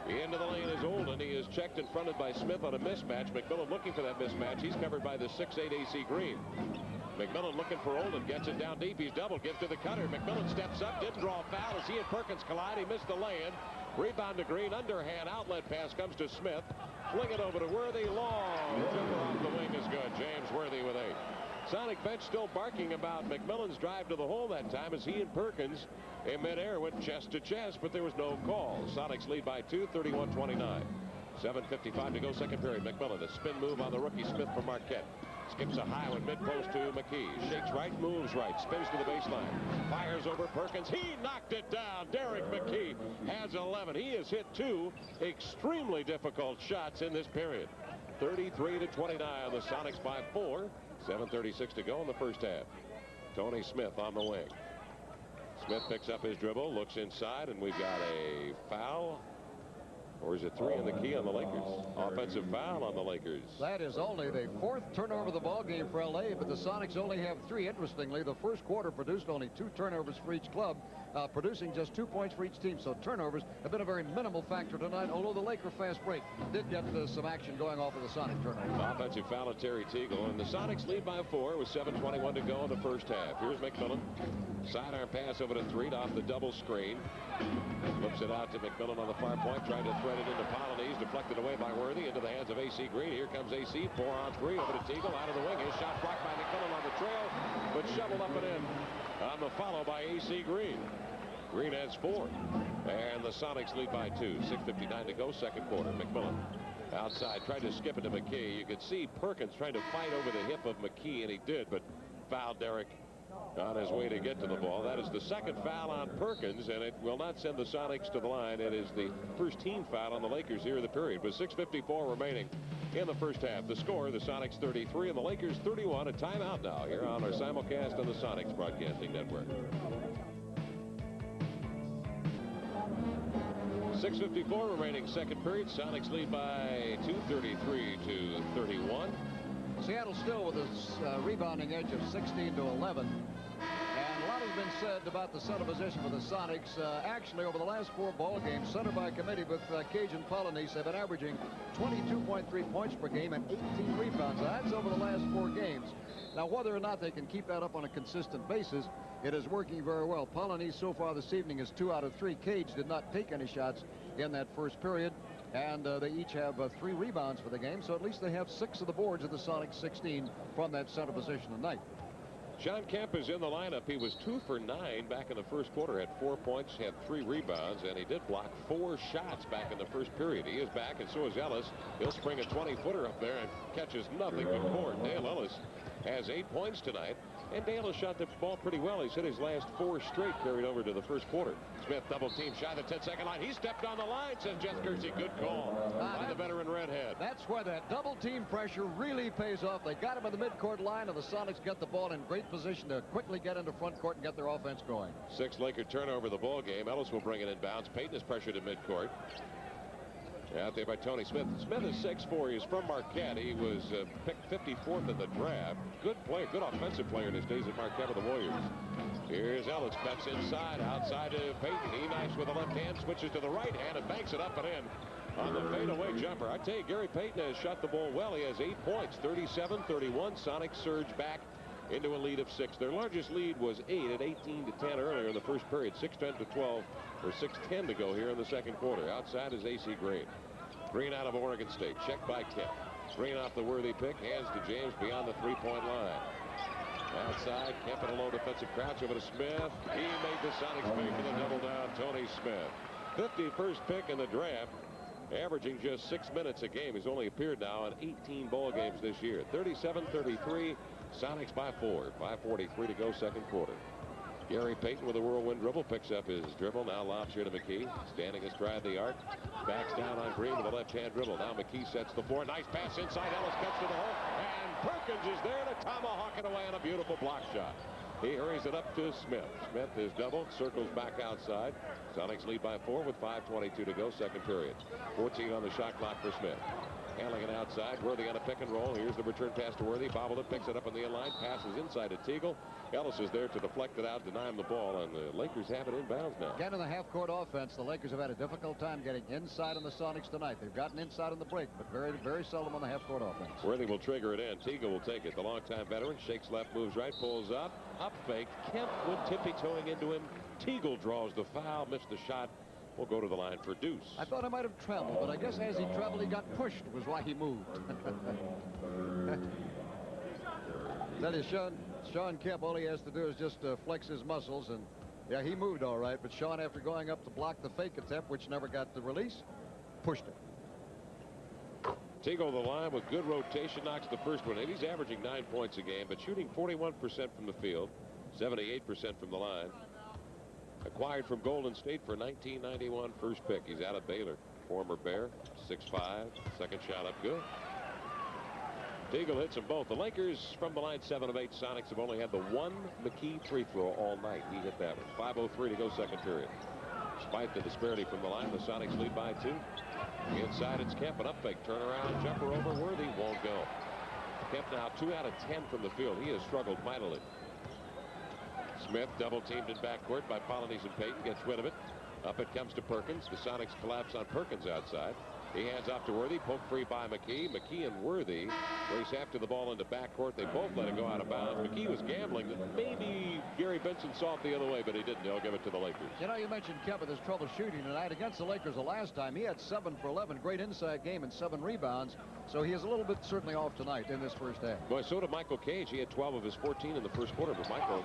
A: Into the lane is Olden. He is checked and fronted by Smith on a mismatch. McMillan looking for that mismatch. He's covered by the 6'8" AC Green. McMillan looking for Olden. Gets it down deep. He's double. Gives to the cutter. McMillan steps up. Didn't draw a foul as he and Perkins collide. He missed the lay-in. Rebound to Green. Underhand outlet pass comes to Smith. Fling it over to Worthy. Long jumper off the wing is good. James Worthy with 8. Sonic bench still barking about McMillan's drive to the hole that time as he and Perkins in midair went chest to chest, but there was no call. Sonics lead by 2, 31-29. 7:55 to go second period. McMillan, a spin move on the rookie Smith from Marquette. Skips a high one mid-post to McKee. Shakes right, moves right, spins to the baseline. Fires over Perkins. He knocked it down. Derek McKee has 11. He has hit 2 extremely difficult shots in this period. 33-29. The Sonics by 4. 7:36 to go in the first half. Tony Smith on the wing. Smith picks up his dribble, looks inside, and we've got a foul. Or is it 3 in the key on the Lakers? Offensive foul on the Lakers.
C: That is only the 4th turnover of the ball game for LA, but the Sonics only have 3. Interestingly, the first quarter produced only 2 turnovers for each club, producing just 2 points for each team. So turnovers have been a very minimal factor tonight, although the Laker fast break did get some action going off of the Sonic turnover.
A: Offensive foul on Terry Teagle, and the Sonics lead by 4 with 7:21 to go in the first half. Here's McMillan. Sidearm pass over to Threet off the double screen. Flips it out to McMillan on the far point, trying to thread it into Polonese, deflected away by Worthy into the hands of AC Green. Here comes AC, 4-on-3 over to Teagle, out of the wing. His shot blocked by McMillan on the trail, but shoveled up and in on the follow by AC Green. Green has 4, and the Sonics lead by 2. 6:59 to go second quarter. McMillan outside, tried to skip it to McKee. You could see Perkins trying to fight over the hip of McKee, and he did, but fouled Derek on his way to get to the ball. That is the second foul on Perkins, and it will not send the Sonics to the line. It is the first team foul on the Lakers here in the period, with 6:54 remaining in the first half. The score, the Sonics 33 and the Lakers 31. A timeout now here on our simulcast on the Sonics Broadcasting Network. 6:54 remaining second period. Sonics lead by 2, 33-31.
C: Seattle still with a rebounding edge of 16-11. And a lot has been said about the center position for the Sonics. Actually, over the last 4 ball games, center by committee with Cage and Polonese have been averaging 22.3 points per game and 18 rebounds. That's over the last 4 games. Now, whether or not they can keep that up on a consistent basis, it is working very well. Polonese so far this evening is 2 out of 3. Cage did not take any shots in that first period. And they each have 3 rebounds for the game, so at least they have 6 of the boards of the Sonics 16 from that center position tonight.
A: John Kemp is in the lineup. He was 2 for 9 back in the first quarter, had 4 points, had 3 rebounds, and he did block 4 shots back in the first period. He is back, and so is Ellis. He'll spring a 20-footer up there and catches nothing but court. Dale Ellis has 8 points tonight, and Dale has shot the ball pretty well. He's hit his last 4 straight carried over to the first quarter. Smith double team shy of the 10-second line. He stepped on the line, says Jeff Kersey. Good call by the veteran redhead.
C: That's where that double team pressure really pays off. They got him at the midcourt line, and the Sonics get the ball in great position to quickly get into front court and get their offense going.
A: 6th Laker turnover of the ball game. Ellis will bring it in bounds. Payton is pressured at midcourt. Out there by Tony Smith. Smith is 6'4". He's from Marquette. He was picked 54th in the draft. Good player, good offensive player in his days at Marquette with the Warriors. Here's Ellis. Cuts inside, outside to Payton. He knifes with the left hand, switches to the right hand, and banks it up and in on the fadeaway jumper. I tell you, Gary Payton has shot the ball well. He has 8 points, 37-31. Sonics surge back into a lead of 6. Their largest lead was 8 at 18-10 earlier in the first period. 6:10 to 12, or 6:10 to go here in the second quarter. Outside is A.C. Green. Green out of Oregon State. Checked by Kemp. Green off the worthy pick. Hands to James beyond the three-point line. Outside, Kemp in a low defensive crouch over to Smith. He made the Sonics pay for the double down. Tony Smith. 51st pick in the draft. Averaging just 6 minutes a game. He's only appeared now in 18 ball games this year. 37-33. Sonics by 4. 5:43 to go second quarter. Gary Payton with a whirlwind dribble. Picks up his dribble. Now lobs here to McKee. Standing astride the arc. Backs down on Green with a left-hand dribble. Now McKee sets the floor. Nice pass inside. Ellis cuts to the hole. And Perkins is there to tomahawk it away on a beautiful block shot. He hurries it up to Smith. Smith is doubled. Circles back outside. Sonics lead by 4 with 5:22 to go second period. 14 on the shot clock for Smith. Handling it outside. Worthy on a pick and roll. Here's the return pass to Worthy. Bobbled it. Picks it up on the inline. Passes inside to Teagle. Ellis is there to deflect it out, deny him the ball, and the Lakers have it inbounds now.
C: Again in the half-court offense, the Lakers have had a difficult time getting inside on the Sonics tonight. They've gotten inside on the break, but very, very seldom on the half-court offense.
A: Worthy will trigger it in. Teagle will take it. The longtime veteran shakes left, moves right, pulls up fake. Kemp went tippy-toeing into him. Teagle draws the foul, missed the shot. Will go to the line for deuce.
C: I thought I might have traveled, but I guess as he traveled, he got pushed, was why he moved. Tell you, Sean Kemp, all he has to do is just flex his muscles, and yeah, he moved all right, but Sean, after going up to block the fake attempt, which never got the release, pushed it.
A: Teagle the line with good rotation, knocks the first one in. He's averaging 9 points a game, but shooting 41% from the field, 78% from the line. Acquired from Golden State for 1991 first pick. He's out of Baylor. Former Bear, 6'5". Second shot up good. Teagle hits them both. The Lakers from the line 7 of 8. Sonics have only had the one McKee free throw all night. He hit that one. 5:03 to go second period. Despite the disparity from the line, the Sonics lead by 2. Inside it's Kemp. An up fake. Turnaround jumper over Worthy. Won't go. Kemp now 2 out of 10 from the field. He has struggled mightily. Smith double teamed in backcourt by Polonese and Payton. Gets rid of it. Up it comes to Perkins. The Sonics collapse on Perkins outside. He hands off to Worthy. Poked free by McKee. McKee and Worthy race after the ball into backcourt. They both let it go out of bounds. McKee was gambling that maybe Gary Benson saw it the other way, but he didn't. He'll give it to the Lakers.
C: You know, you mentioned Kemp with his trouble shooting tonight against the Lakers the last time. He had 7 for 11. Great inside game and 7 rebounds. So he is a little bit certainly off tonight in this first half.
A: Boy, so did Michael Cage. He had 12 of his 14 in the first quarter, but Michael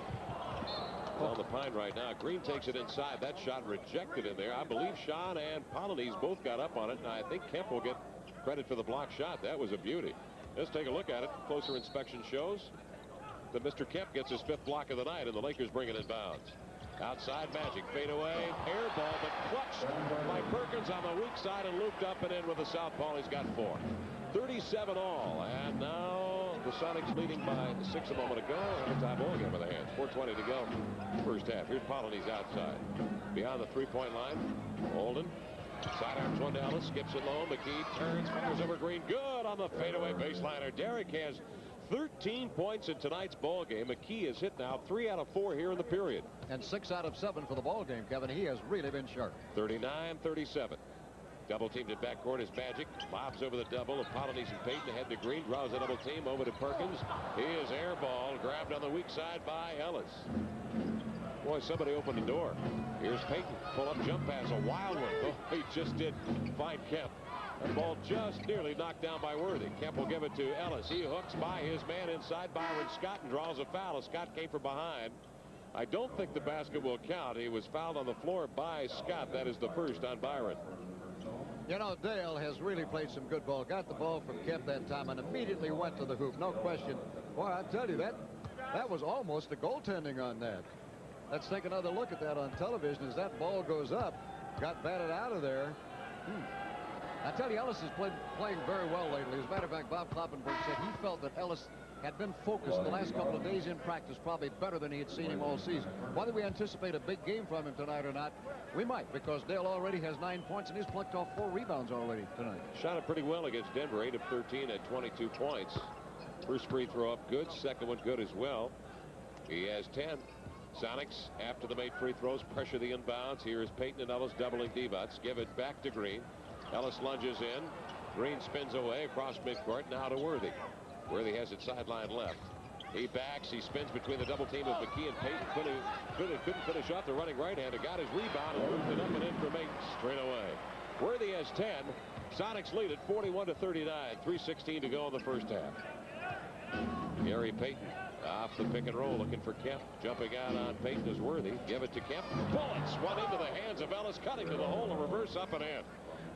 A: on the pine right now. Green takes it inside. That shot rejected in there. I believe Sean and Polonese both got up on it, and I think Kemp will get credit for the block shot. That was a beauty. Let's take a look at it. Closer inspection shows that Mr. Kemp gets his 5th block of the night, and the Lakers bring it in bounds. Outside Magic. Fade away. Air ball, but clutched by Perkins on the weak side and looped up and in with the southpaw. He's got 4. 37 all. And now the Sonics leading by 6 a moment ago. Anti ball game with the hands. 4:20 to go. First half. Here's Polonese outside. Beyond the three-point line. Holden. Sidearms one to Ellis. Skips it low. McKee turns. Fires over Green. Good on the fadeaway baseliner. Derrick has 13 points in tonight's ball game. McKee has hit now 3 out of 4 here in the period.
C: And 6 out of 7 for the ball game, Kevin. He has really been sharp.
A: 39-37. Double teamed at backcourt is Magic. Lobs over the double of Polonese and Payton. Ahead to Green. Draws a double team over to Perkins. He is air ball. Grabbed on the weak side by Ellis. Boy, somebody opened the door. Here's Payton. Pull up jump pass. A wild one. Oh, he just did find Kemp. The ball just nearly knocked down by Worthy. Kemp will give it to Ellis. He hooks by his man inside Byron Scott and draws a foul as Scott came from behind. I don't think the basket will count. He was fouled on the floor by Scott. That is the first on Byron.
C: You know, Dale has really played some good ball. Got the ball from Kemp that time and immediately went to the hoop. No question. Boy, I tell you, that was almost a goaltending on that. Let's take another look at that on television as that ball goes up. Got batted out of there. I tell you, Ellis has playing very well lately. As a matter of fact, Bob Kloppenberg said he felt that Ellis had been focused the last couple of days in practice, probably better than he had seen him all season. Whether we anticipate a big game from him tonight or not, we might, because Dale already has 9 points and he's plucked off 4 rebounds already tonight.
A: Shot it pretty well against Denver. 8 of 13 at 22 points. First free throw up good. Second one good as well. He has 10. Sonics, after the made free throws, pressure the inbounds. Here is Payton and Ellis doubling Divac. Give it back to Green. Ellis lunges in. Green spins away across midcourt. Now to Worthy. Worthy has it sideline left. He backs. He spins between the double team of McKee and Payton. Couldn't finish off the running right-hander. Got his rebound and moved it up and in for Mate straight away. Worthy has 10. Sonics lead at 41-39. 3:16 to go in the first half. Gary Payton off the pick and roll, looking for Kemp. Jumping out on Payton is Worthy. Give it to Kemp. Bullets. One into the hands of Ellis, cutting to the hole and reverse up and in.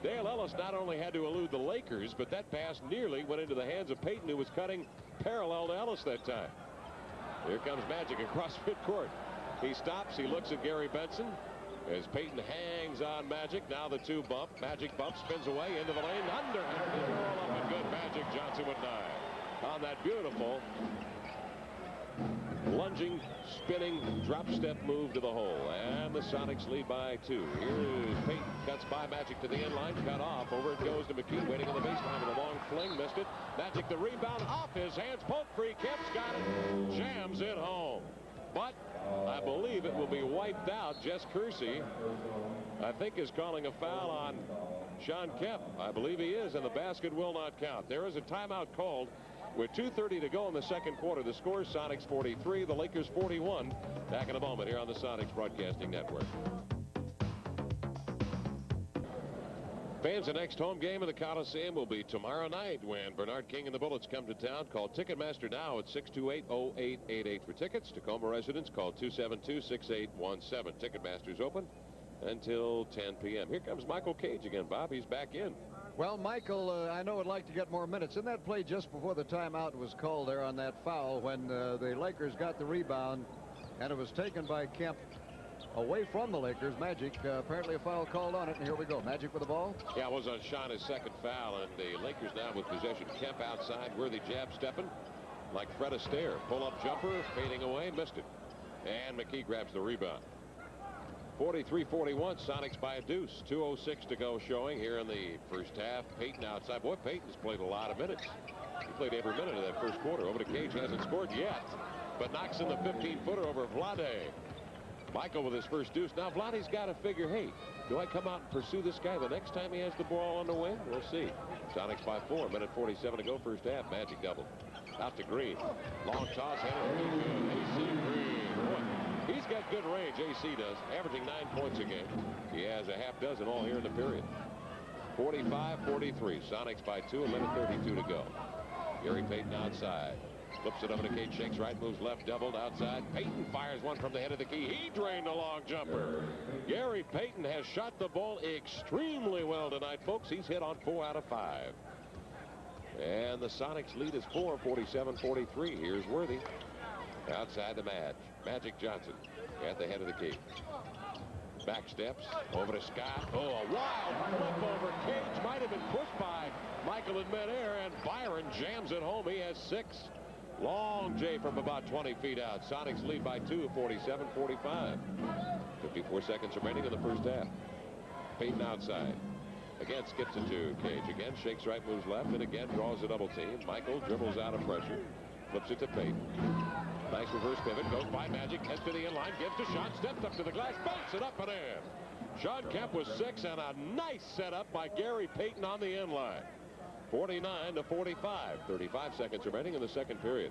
A: Dale Ellis not only had to elude the Lakers, but that pass nearly went into the hands of Payton, who was cutting parallel to Ellis that time. Here comes Magic across midcourt. He stops. He looks at Gary Benson as Payton hangs on Magic. Now the two bump. Magic bump, spins away into the lane. Under. All up and good. Magic Johnson with 9. On that beautiful lunging, spinning, drop step move to the hole. And the Sonics lead by 2. Here's Payton. Cuts by Magic to the end line. Cut off. Over it goes to McKee. Waiting on the baseline with a long fling. Missed it. Magic the rebound. Off his hands. Poke free. Kemp's got it. Jams it home. But I believe it will be wiped out. Jess Kersey, I think, is calling a foul on Sean Kemp. I believe he is, and the basket will not count. There is a timeout called with 2:30 to go in the second quarter. The score is Sonics 43, the Lakers 41. Back in a moment here on the Sonics Broadcasting Network. Fans, the next home game of the Coliseum will be tomorrow night when Bernard King and the Bullets come to town. Call Ticketmaster now at 628-0888 for tickets. Tacoma residents call 272-6817. Ticketmaster's open until 10 p.m. Here comes Michael Cage again. Bob, he's back in.
C: Well, Michael, I know would like to get more minutes. In that play just before the timeout was called there on that foul when the Lakers got the rebound and it was taken by Kemp away from the Lakers. Magic, apparently a foul called on it, and here we go. Magic with the ball.
A: Yeah, it was on Shauna's second foul, and the Lakers now with possession. Kemp outside, Worthy jab stepping like Fred Astaire. Pull-up jumper, fading away, missed it. And McKee grabs the rebound. 43-41, Sonics by a deuce. 2:06 to go showing here in the first half. Payton outside. Boy, Payton's played a lot of minutes. He played every minute of that first quarter. Over to Cage, hasn't scored yet, but knocks in the 15-footer over Vlade. Michael with his first deuce. Now Vlade's got to figure, hey, do I come out and pursue this guy the next time he has the ball on the wing? We'll see. Sonics by 4. Minute 47 to go first half. Magic double. Out to Green. Long toss. Headed to good. AC Green. Boy, he's got good range. AC does. Averaging 9 points a game. He has a half dozen all here in the period. 45-43. Sonics by 2. A minute 32 to go. Gary Payton outside. Flips it over to Cage, shakes right, moves left, doubled outside. Payton fires one from the head of the key. He drained a long jumper. Gary Payton has shot the ball extremely well tonight, folks. He's hit on 4 out of 5. And the Sonics lead is 4, 47-43. Here's Worthy. Outside the match. Magic Johnson at the head of the key. Back steps over to Scott. Oh, a wild flip over. Cage might have been pushed by Michael in midair, and Byron jams it home. He has 6. Long J from about 20 feet out. Sonics lead by 2, 47-45. 54 seconds remaining in the first half. Payton outside. Again skips it to Cage. Again shakes right, moves left, and again draws a double team. Michael dribbles out of pressure. Flips it to Payton. Nice reverse pivot. Goes by Magic. Heads to the in line. Gives to Sean. Steps up to the glass. Banks it up and in. Sean Kemp was 6, and a nice setup by Gary Payton on the in line. 49-45. 35 seconds remaining in the second period.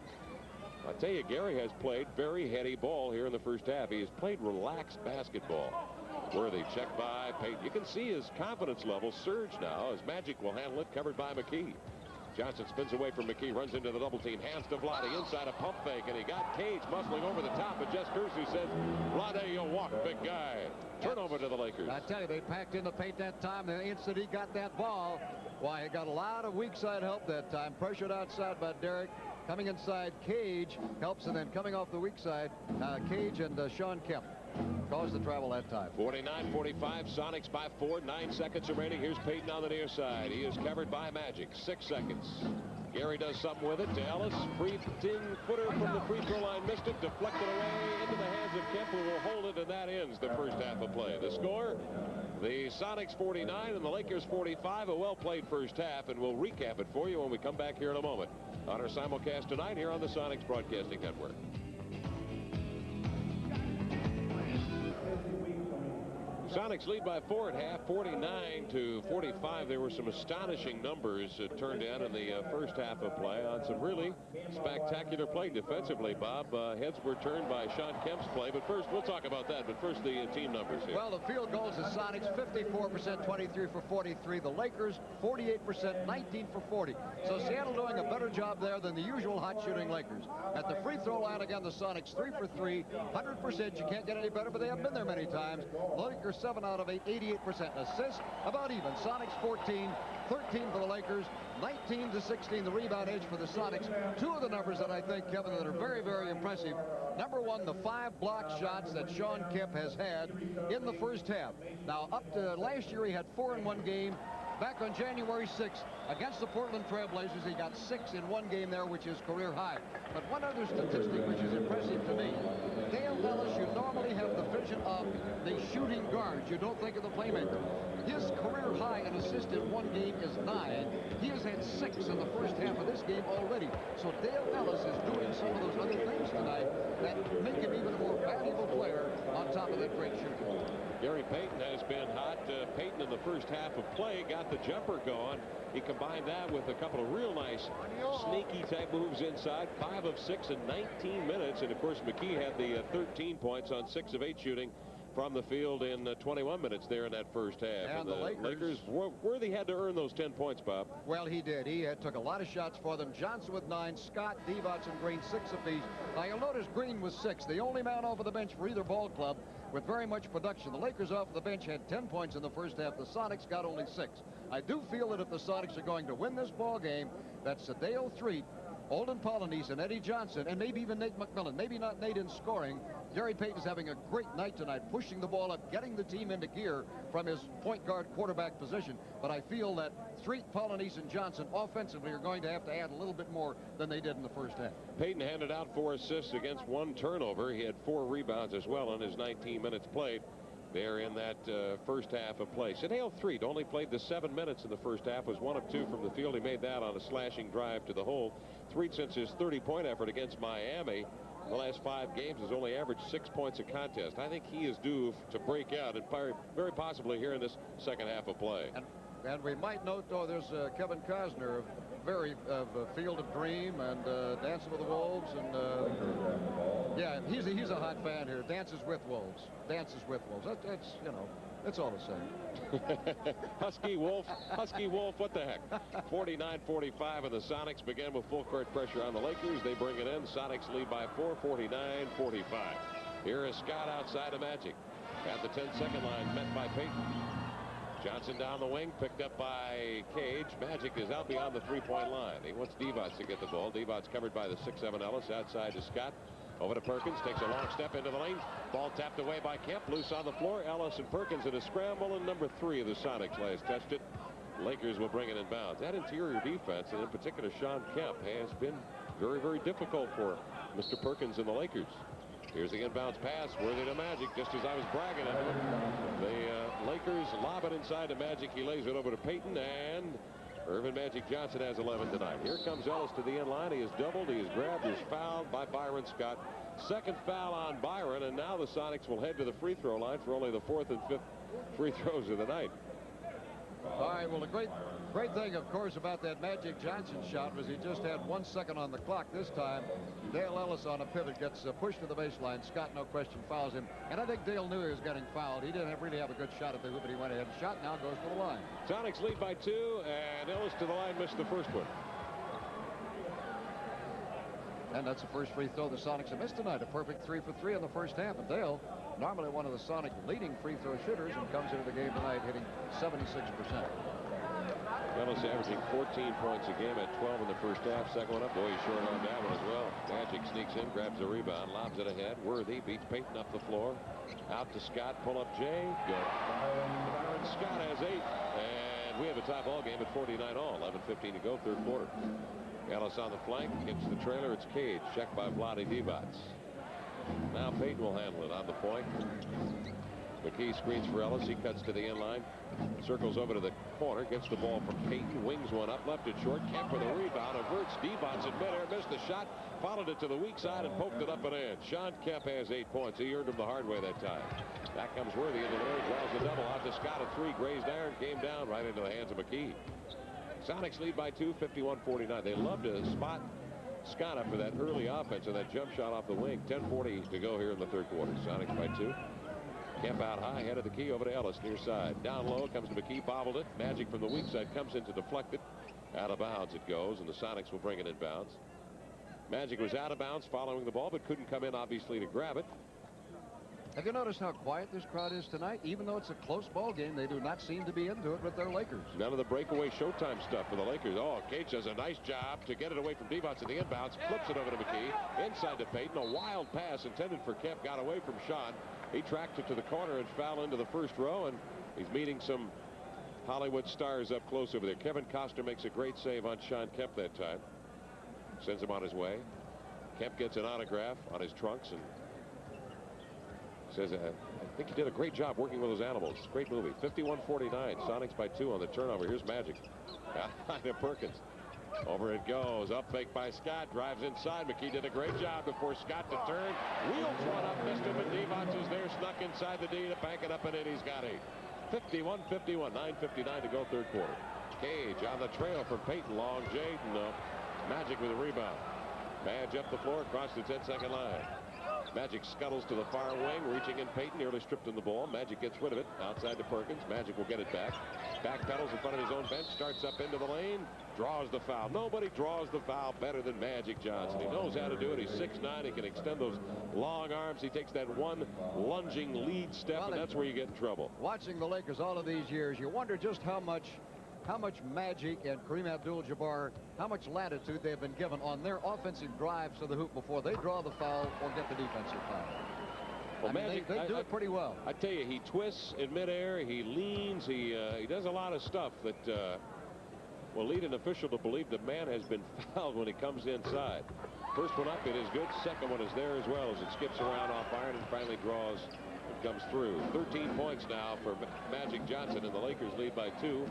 A: I tell you, Gary has played very heady ball here in the first half. He has played relaxed basketball. Worthy checked by Payton. You can see his confidence level surge now as Magic will handle it, covered by McKee. Johnson spins away from McKee, runs into the double team, hands to Vlade, inside a pump fake, and he got Cage muscling over the top, but Jess Kersey says, Vlade, you'll walk, big guy. Turnover to the Lakers.
C: I tell you, they packed in the paint that time. The instant he got that ball, why, he got a lot of weak side help that time. Pressured outside by Derek. Coming inside, Cage helps, and then coming off the weak side, Cage and Sean Kemp caused the travel that time.
A: 49-45, Sonics by 4, 9 seconds remaining. Here's Payton on the near side. He is covered by Magic. 6 seconds. Gary does something with it to Ellis. Free 10-footer from the free throw line. Missed it. Deflected away into the hands of Kemp, who will hold it, and that ends the first half of play. The score, the Sonics 49 and the Lakers 45. A well-played first half, and we'll recap it for you when we come back here in a moment on our simulcast tonight here on the Sonics Broadcasting Network. Sonics lead by 4 at half, 49-45. There were some astonishing numbers turned in the first half of play on some really spectacular play defensively, Bob. Heads were turned by Sean Kemp's play, but first, we'll talk about that. But first, the team numbers here.
C: Well, the field goals, the Sonics, 54%, 23 for 43. The Lakers, 48%, 19 for 40. So Seattle doing a better job there than the usual hot-shooting Lakers. At the free throw line, again, the Sonics 3 for 3, 100%. You can't get any better, but they haven't been there many times. Lakers 7 out of 8, 88%. Assists, about even. Sonics 14, 13 for the Lakers, 19-16 the rebound edge for the Sonics. Two of the numbers that I think, Kevin, that are very, very impressive. Number one, the 5 block shots that Sean Kemp has had in the first half. Now, up to last year, he had 4 in one game. Back on January 6th, against the Portland Trailblazers, he got 6 in one game there, which is career high. But one other statistic which is impressive to me, Dale Ellis, you normally have the vision of the shooting guards. You don't think of the playmaker. His career high in assists in one game is 9. He has had 6 in the first half of this game already. So Dale Ellis is doing some of those other things tonight that make him even a more valuable player on top of that great shooting.
A: Gary Payton has been hot. Payton in the first half of play got the jumper going. He combined that with a couple of real nice sneaky type moves inside. 5 of 6 in 19 minutes. And of course, McKee had the 13 points on 6 of 8 shooting from the field in 21 minutes there in that first half.
C: And the Lakers,
A: Worthy had to earn those 10 points, Bob.
C: Well, he did. He took a lot of shots for them. Johnson with 9, Scott, Divac, and Green 6 apiece. Now, you'll notice Green was 6, the only man off of the bench for either ball club with very much production. The Lakers off the bench had 10 points in the first half. The Sonics got only 6. I do feel that if the Sonics are going to win this ball game, that Sadeo Threet, Olden Polynice, and Eddie Johnson, and maybe even Nate McMillan, maybe not Nate in scoring. Gary Payton's having a great night tonight, pushing the ball up, getting the team into gear from his point guard quarterback position. But I feel that Threet, Polynice, and Johnson offensively are going to have to add a little bit more than they did in the first half.
A: Payton handed out 4 assists against 1 turnover. He had 4 rebounds as well in his 19 minutes played there in that first half of play. Sadeo Threet only played the 7 minutes in the first half, was 1 of 2 from the field. He made that on a slashing drive to the hole. Threet, since his 30-point effort against Miami, the last 5 games has only averaged 6 points a contest. I think he is due to break out and very possibly here in this second half of play.
C: And we might note, though, there's Kevin Costner of Field of Dream and Dancing with the Wolves, and yeah, he's a hot fan here. Dances with Wolves. Dances with Wolves. That's you know, that's all to say.
A: Husky Wolf, what the heck? 49-45, and the Sonics begin with full court pressure on the Lakers. They bring it in. Sonics lead by 4, 49-45. Here is Scott outside of Magic. At the 10-second line, met by Payton. Johnson down the wing, picked up by Cage. Magic is out beyond the 3-point line. He wants Divac to get the ball. Divac's covered by the 6'7" Ellis. Outside to Scott. Over to Perkins, takes a long step into the lane. Ball tapped away by Kemp, loose on the floor. Ellis and Perkins in a scramble, and number 3 of the Sonics last touched it. Lakers will bring it in bounds. That interior defense, and in particular Sean Kemp, has been very, very difficult for Mr. Perkins and the Lakers. Here's the inbounds pass, Worthy to Magic, just as I was bragging on him. The Lakers lob it inside to Magic. He lays it over to Payton, and Irvin Magic Johnson has 11 tonight. Here comes Ellis to the end line. He is doubled. He is grabbed. He is fouled by Byron Scott. Second foul on Byron, and now the Sonics will head to the free throw line for only the 4th and 5th free throws of the night.
C: All right, well, the great thing, of course, about that Magic Johnson shot was he just had 1 second on the clock this time. Dale Ellis on a pivot gets pushed to the baseline. Scott, no question, fouls him. And I think Dale knew he was getting fouled. He didn't really have a good shot at the hoop, but he went ahead and shot. Now goes to the line.
A: Sonics lead by 2, and Ellis to the line, missed the first one.
C: And that's the first free throw the Sonics have missed tonight. A perfect 3 for 3 in the first half. And Dale, normally one of the Sonic leading free throw shooters, and comes into the game tonight hitting 76%.
A: Ellis averaging 14 points a game at 12 in the first half. Second one up. Boy, he's short on that one as well. Magic sneaks in, grabs the rebound, lobs it ahead. Worthy beats Payton up the floor. Out to Scott. Pull up Jay. Good. Scott has 8. And we have a tie ball game at 49 all. 11:15 to go, third quarter. Ellis on the flank. Hits the trailer. It's Cage. Checked by Vlade Divac. Now Payton will handle it on the point. McKee screens for Ellis. He cuts to the inline. Circles over to the corner. Gets the ball from Payton. Wings one up. Left it short. Kemp with a rebound. Averts. Devons in midair. Missed the shot. Followed it to the weak side and poked it up and in. Sean Kemp has 8 points. He earned them the hard way that time. Back comes Worthy into the air. Draws the double out to Scott at 3. Grazed iron. Came down right into the hands of McKee. Sonics lead by 2, 51-49. They love to spot Scott up for that early offense and that jump shot off the wing. 10:40 to go here in the third quarter. Sonics by 2. Kemp out high, head of the key over to Ellis, near side. Down low, comes to McKee, bobbled it. Magic from the weak side comes in to deflect it. Out of bounds it goes, and the Sonics will bring it in bounds. Magic was out of bounds following the ball, but couldn't come in, obviously, to grab it.
C: Have you noticed how quiet this crowd is tonight? Even though it's a close ball game, they do not seem to be into it with their Lakers.
A: None of the breakaway showtime stuff for the Lakers. Oh, Cage does a nice job to get it away from Devons at the inbounds. Flips it over to McKee. Inside to Payton. A wild pass intended for Kemp. Got away from Sean. He tracked it to the corner and foul into the first row, and he's meeting some Hollywood stars up close over there. Kevin Costner makes a great save on Sean Kemp that time. Sends him on his way. Kemp gets an autograph on his trunks and says, I think he did a great job working with those animals. Great movie. 51-49. Sonics by 2 on the turnover. Here's Magic. To Perkins. Over it goes. Up fake by Scott. Drives inside. McKee did a great job before Scott to turn. Wheels one up. Missed him. And Devons is there. Snuck inside the D to bank it up and in. He's got 8. 51-51. 9:59 to go third quarter. Cage on the trail from Payton. Long J. No. Magic with a rebound. Badge up the floor across the 10-second line. Magic scuttles to the far wing, reaching in Payton, nearly stripped him the ball. Magic gets rid of it, outside to Perkins. Magic will get it back. Backpedals in front of his own bench, starts up into the lane, draws the foul. Nobody draws the foul better than Magic Johnson. He knows how to do it. He's 6'9". He can extend those long arms. He takes that one lunging lead step, and that's where you get in trouble.
C: Watching the Lakers all of these years, you wonder just how much Magic and Kareem Abdul-Jabbar, how much latitude they've been given on their offensive drives to the hoop before they draw the foul or get the defensive foul.
A: Well, Magic,
C: they do it pretty well.
A: I tell you, he twists in midair, he leans, he does a lot of stuff that will lead an official to believe the man has been fouled when he comes inside. First one up, it is good. Second one is there as well as it skips around off iron and finally draws. Comes through. 13 points now for Magic Johnson, and the Lakers lead by 2.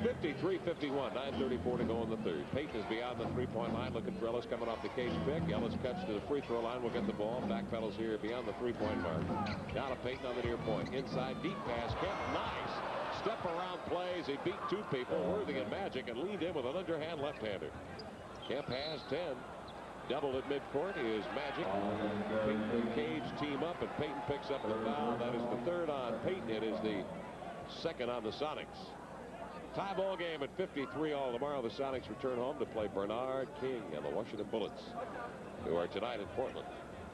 A: 53-51. 9:34 to go in the third. Payton is beyond the three-point line, looking for Ellis coming off the Cage pick. Ellis cuts to the free throw line. Will get the ball. Backpedals here beyond the three-point mark. Down to Payton on the near point. Inside, deep pass. Kemp, nice. Step around plays. He beat 2 people, Worthy and Magic, and leaned in with an underhand left-hander. Kemp has 10. Doubled at midcourt is Magic. Payton and Cage team up, and Payton picks up the foul. That is the third on Payton. It is the second on the Sonics. Tie ball game at 53 all. Tomorrow the Sonics return home to play Bernard King and the Washington Bullets, who are tonight in Portland.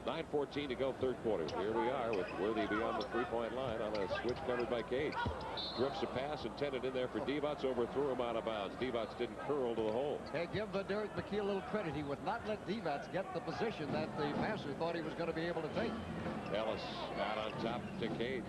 A: 9:14 to go third quarter. Here we are with Worthy beyond the three-point line on a switch covered by Cage. Drifts a pass intended in there for Devons, overthrew him out of bounds. Devons didn't curl to the hole.
C: Hey, give Derek McKee a little credit. He would not let Devons get the position that the passer thought he was going to be able to take.
A: Ellis out on top to Cage.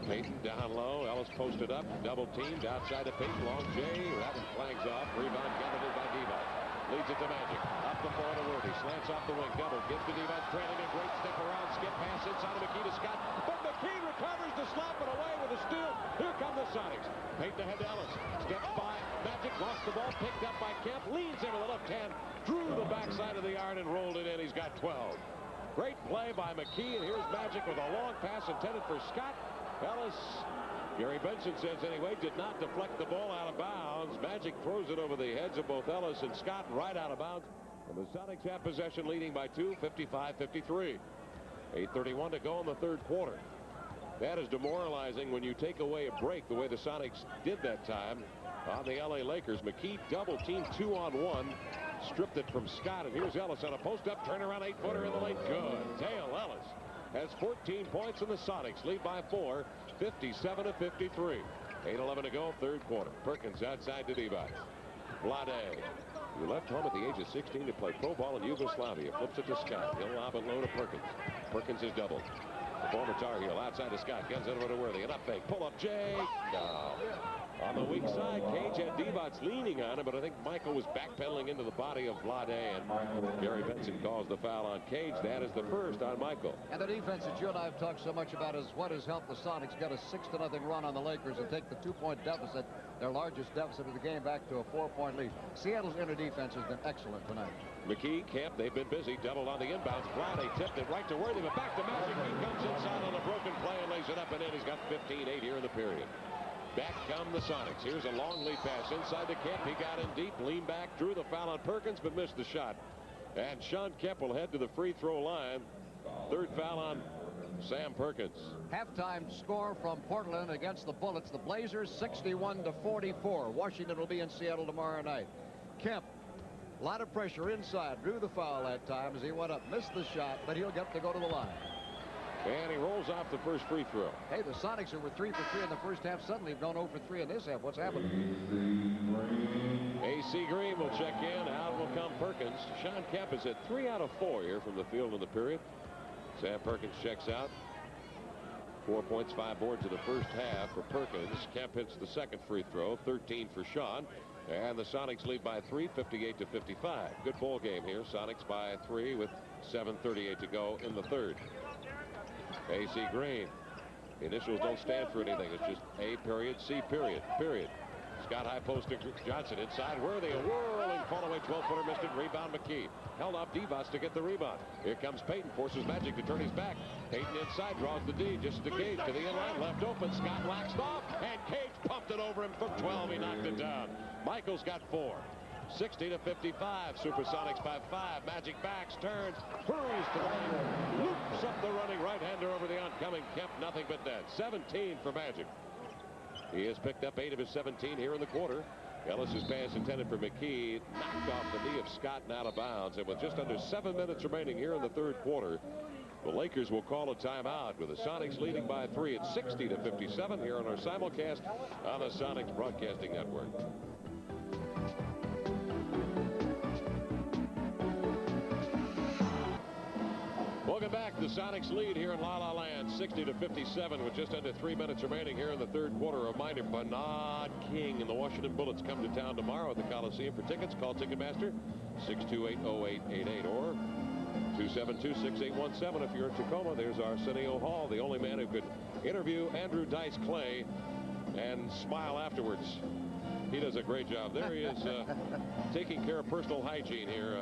A: Payton down low. Ellis posted up, double teamed outside to Payton. Long J. That one flags off. Rebound gathered by Devons. Leads it to Magic. Up the floor to Worthy. Slants off the wing. Double. Gives to Devons. Trailing a great step around. Skip pass inside of McKee to Scott. But McKee recovers to slap it away with a steal. Here come the Sonics. Payton ahead to Ellis. Steps by Magic. Lost the ball. Picked up by Kemp. Leans in with the left hand. Drew the backside of the iron and rolled it in. He's got 12. Great play by McKee. And here's Magic with a long pass intended for Scott. Ellis, Gary Benson says anyway, did not deflect the ball out of bounds. Magic throws it over the heads of both Ellis and Scott right out of bounds. And the Sonics have possession, leading by 2, 55-53. 8:31 to go in the third quarter. That is demoralizing when you take away a break the way the Sonics did that time on the LA Lakers. McKee double team 2-on-1. Stripped it from Scott, and here's Ellis on a post-up turnaround 8-footer in the lane. Good. Dale Ellis has 14 points, and the Sonics lead by 4, 57-53. 8:11 to go, third quarter. Perkins outside to Devons. Vlade, who left home at the age of 16 to play pro ball in Yugoslavia, flips it to Scott. He'll lob it low to Perkins. Perkins is doubled. The former Tar Heel outside to Scott. Gets it over to Worthy. An up fake. Pull up Jay. No. On the weak side, Cage had Divac leaning on him, but I think Michael was backpedaling into the body of Vlade, and Gary Benson calls the foul on Cage. That is the first on Michael.
C: And the defense that you and I have talked so much about is what has helped the Sonics get a 6-0 run on the Lakers and take the 2-point deficit, their largest deficit of the game, back to a 4-point lead. Seattle's inner defense has been excellent tonight.
A: McKee, Kemp, they've been busy. Doubled on the inbounds. Vlade tipped it right to Worthy, but back to Magic. He comes inside on a broken play and lays it up and in. He's got 15-8 here in the period. Back come the Sonics. Here's a long lead pass inside to Kemp. He got in deep, leaned back, drew the foul on Perkins, but missed the shot. And Sean Kemp will head to the free throw line. Third foul on Sam Perkins.
C: Halftime score from Portland against the Bullets. The Blazers 61-44. Washington will be in Seattle tomorrow night. Kemp, a lot of pressure inside, drew the foul that time as he went up, missed the shot, but he'll get to go to the line.
A: And he rolls off the first free throw.
C: Hey, the Sonics, who were 3 for 3 in the first half, suddenly have gone 0 for 3 in this half. What's happened?
A: AC Green will check in. Out will come Perkins. Sean Kemp is at 3 out of 4 here from the field in the period. Sam Perkins checks out. 4 points, 5 boards in the first half for Perkins. Kemp hits the second free throw. 13 for Sean. And the Sonics lead by 3, 58-55. Good ball game here. Sonics by 3 with 7:38 to go in the third. AC Green. Initials don't stand for anything. It's just A period, C period, period. Scott high post to Johnson inside. Worthy, a whirling fall away 12-footer, missed it. Rebound McKee. Held off Divac to get the rebound. Here comes Payton, forces Magic to turn his back. Payton inside, draws the D, just to Cage to the inline, left open. Scott waxed off, and Cage pumped it over him for 12. He knocked it down. Michael's got 4. 60-55. SuperSonics by 5. Magic backs, turns, hurries to the line, loops up the running right-hander over the oncoming Kemp. Nothing but net. 17 for Magic. He has picked up 8 of his 17 here in the quarter. Ellis's pass intended for McKee, knocked off the knee of Scott and out of bounds. And with just under 7 minutes remaining here in the third quarter, the Lakers will call a timeout with the Sonics leading by 3 at 60-57 here on our simulcast on the Sonics Broadcasting Network. Welcome back. The Sonics lead here in La La Land, 60-57 with just under 3 minutes remaining here in the third quarter. A reminder, Bernard King and the Washington Bullets come to town tomorrow at the Coliseum. For tickets, call Ticketmaster 628-0888 or 272-6817. If you're in Tacoma, there's Arsenio Hall, the only man who could interview Andrew Dice Clay and smile afterwards. He does a great job. There he is, taking care of personal hygiene here.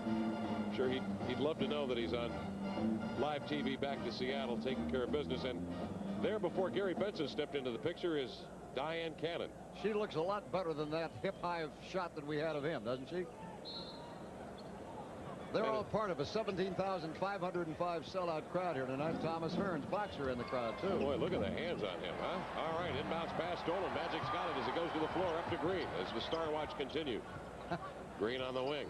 A: I'm sure he'd love to know that he's on live TV back to Seattle taking care of business. And there before Gary Benson stepped into the picture is Diane Cannon.
C: She looks a lot better than that hip-high shot that we had of him, doesn't she? They're all part of a 17,505 sellout crowd here tonight. Thomas Hearns, boxer, in the crowd, too.
A: Boy, look at the hands on him, huh? All right, inbounds pass stolen. Magic's got it as it goes to the floor up to Green as the Star Watch continue. Green on the wing.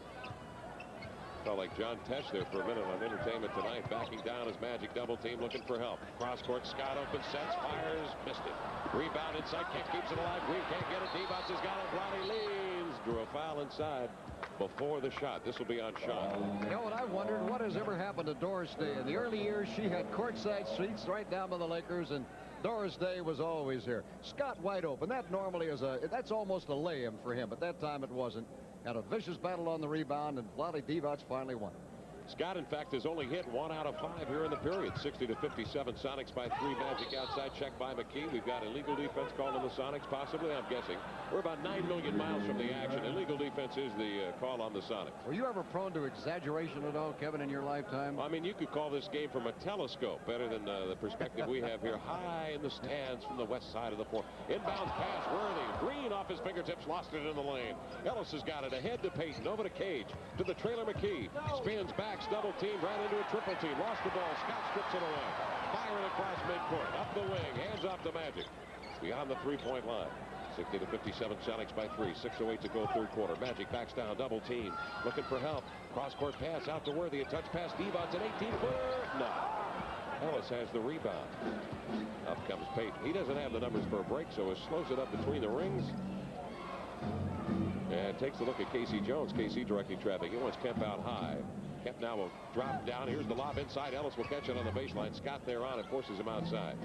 A: Felt like John Tesh there for a minute on Entertainment Tonight. Backing down as Magic double team looking for help. Cross court, Scott open, sets, fires, missed it. Rebound inside, Kemp keeps it alive. Green can't get it. Divac has got it. Vlade leans. Drew a foul inside before the shot. This will be on shot.
C: You know what, I wondered what has ever happened to Doris Day. In the early years, she had courtside seats right down by the Lakers, and Doris Day was always here. Scott wide open. That normally is that's almost a lay-in for him, but that time it wasn't. Had a vicious battle on the rebound, and Vlade Divac finally won.
A: Scott, in fact, has only hit 1 out of 5 here in the period. 60-57. Sonics by 3. Magic outside, checked by McKee. We've got illegal defense called on the Sonics, possibly, I'm guessing. We're about 9 million miles from the action. Illegal defense is the call on the Sonics.
C: Were you ever prone to exaggeration at all, Kevin, in your lifetime?
A: I mean, you could call this game from a telescope better than the perspective we have here. High in the stands from the west side of the floor. Inbounds pass, Worthy. Green off his fingertips, lost it in the lane. Ellis has got it ahead to Payton, over to Cage, to the trailer McKee. Spins back, double team, ran into a triple team, lost the ball. Scott strips it away. Firing across midcourt, up the wing, hands off to Magic. Beyond the three-point line. 60-57, Sonics by 3. 6:08 to go third quarter. Magic backs down, double team, looking for help. Cross-court pass out to Worthy. A touch pass, Divac, an 18-footer. No. Ellis has the rebound. Up comes Payton. He doesn't have the numbers for a break, so he slows it up between the rings. And takes a look at Casey Jones. Casey directing traffic. He wants Kemp out high. Kemp now will drop down. Here's the lob inside. Ellis will catch it on the baseline. Scott there on it, forces him outside.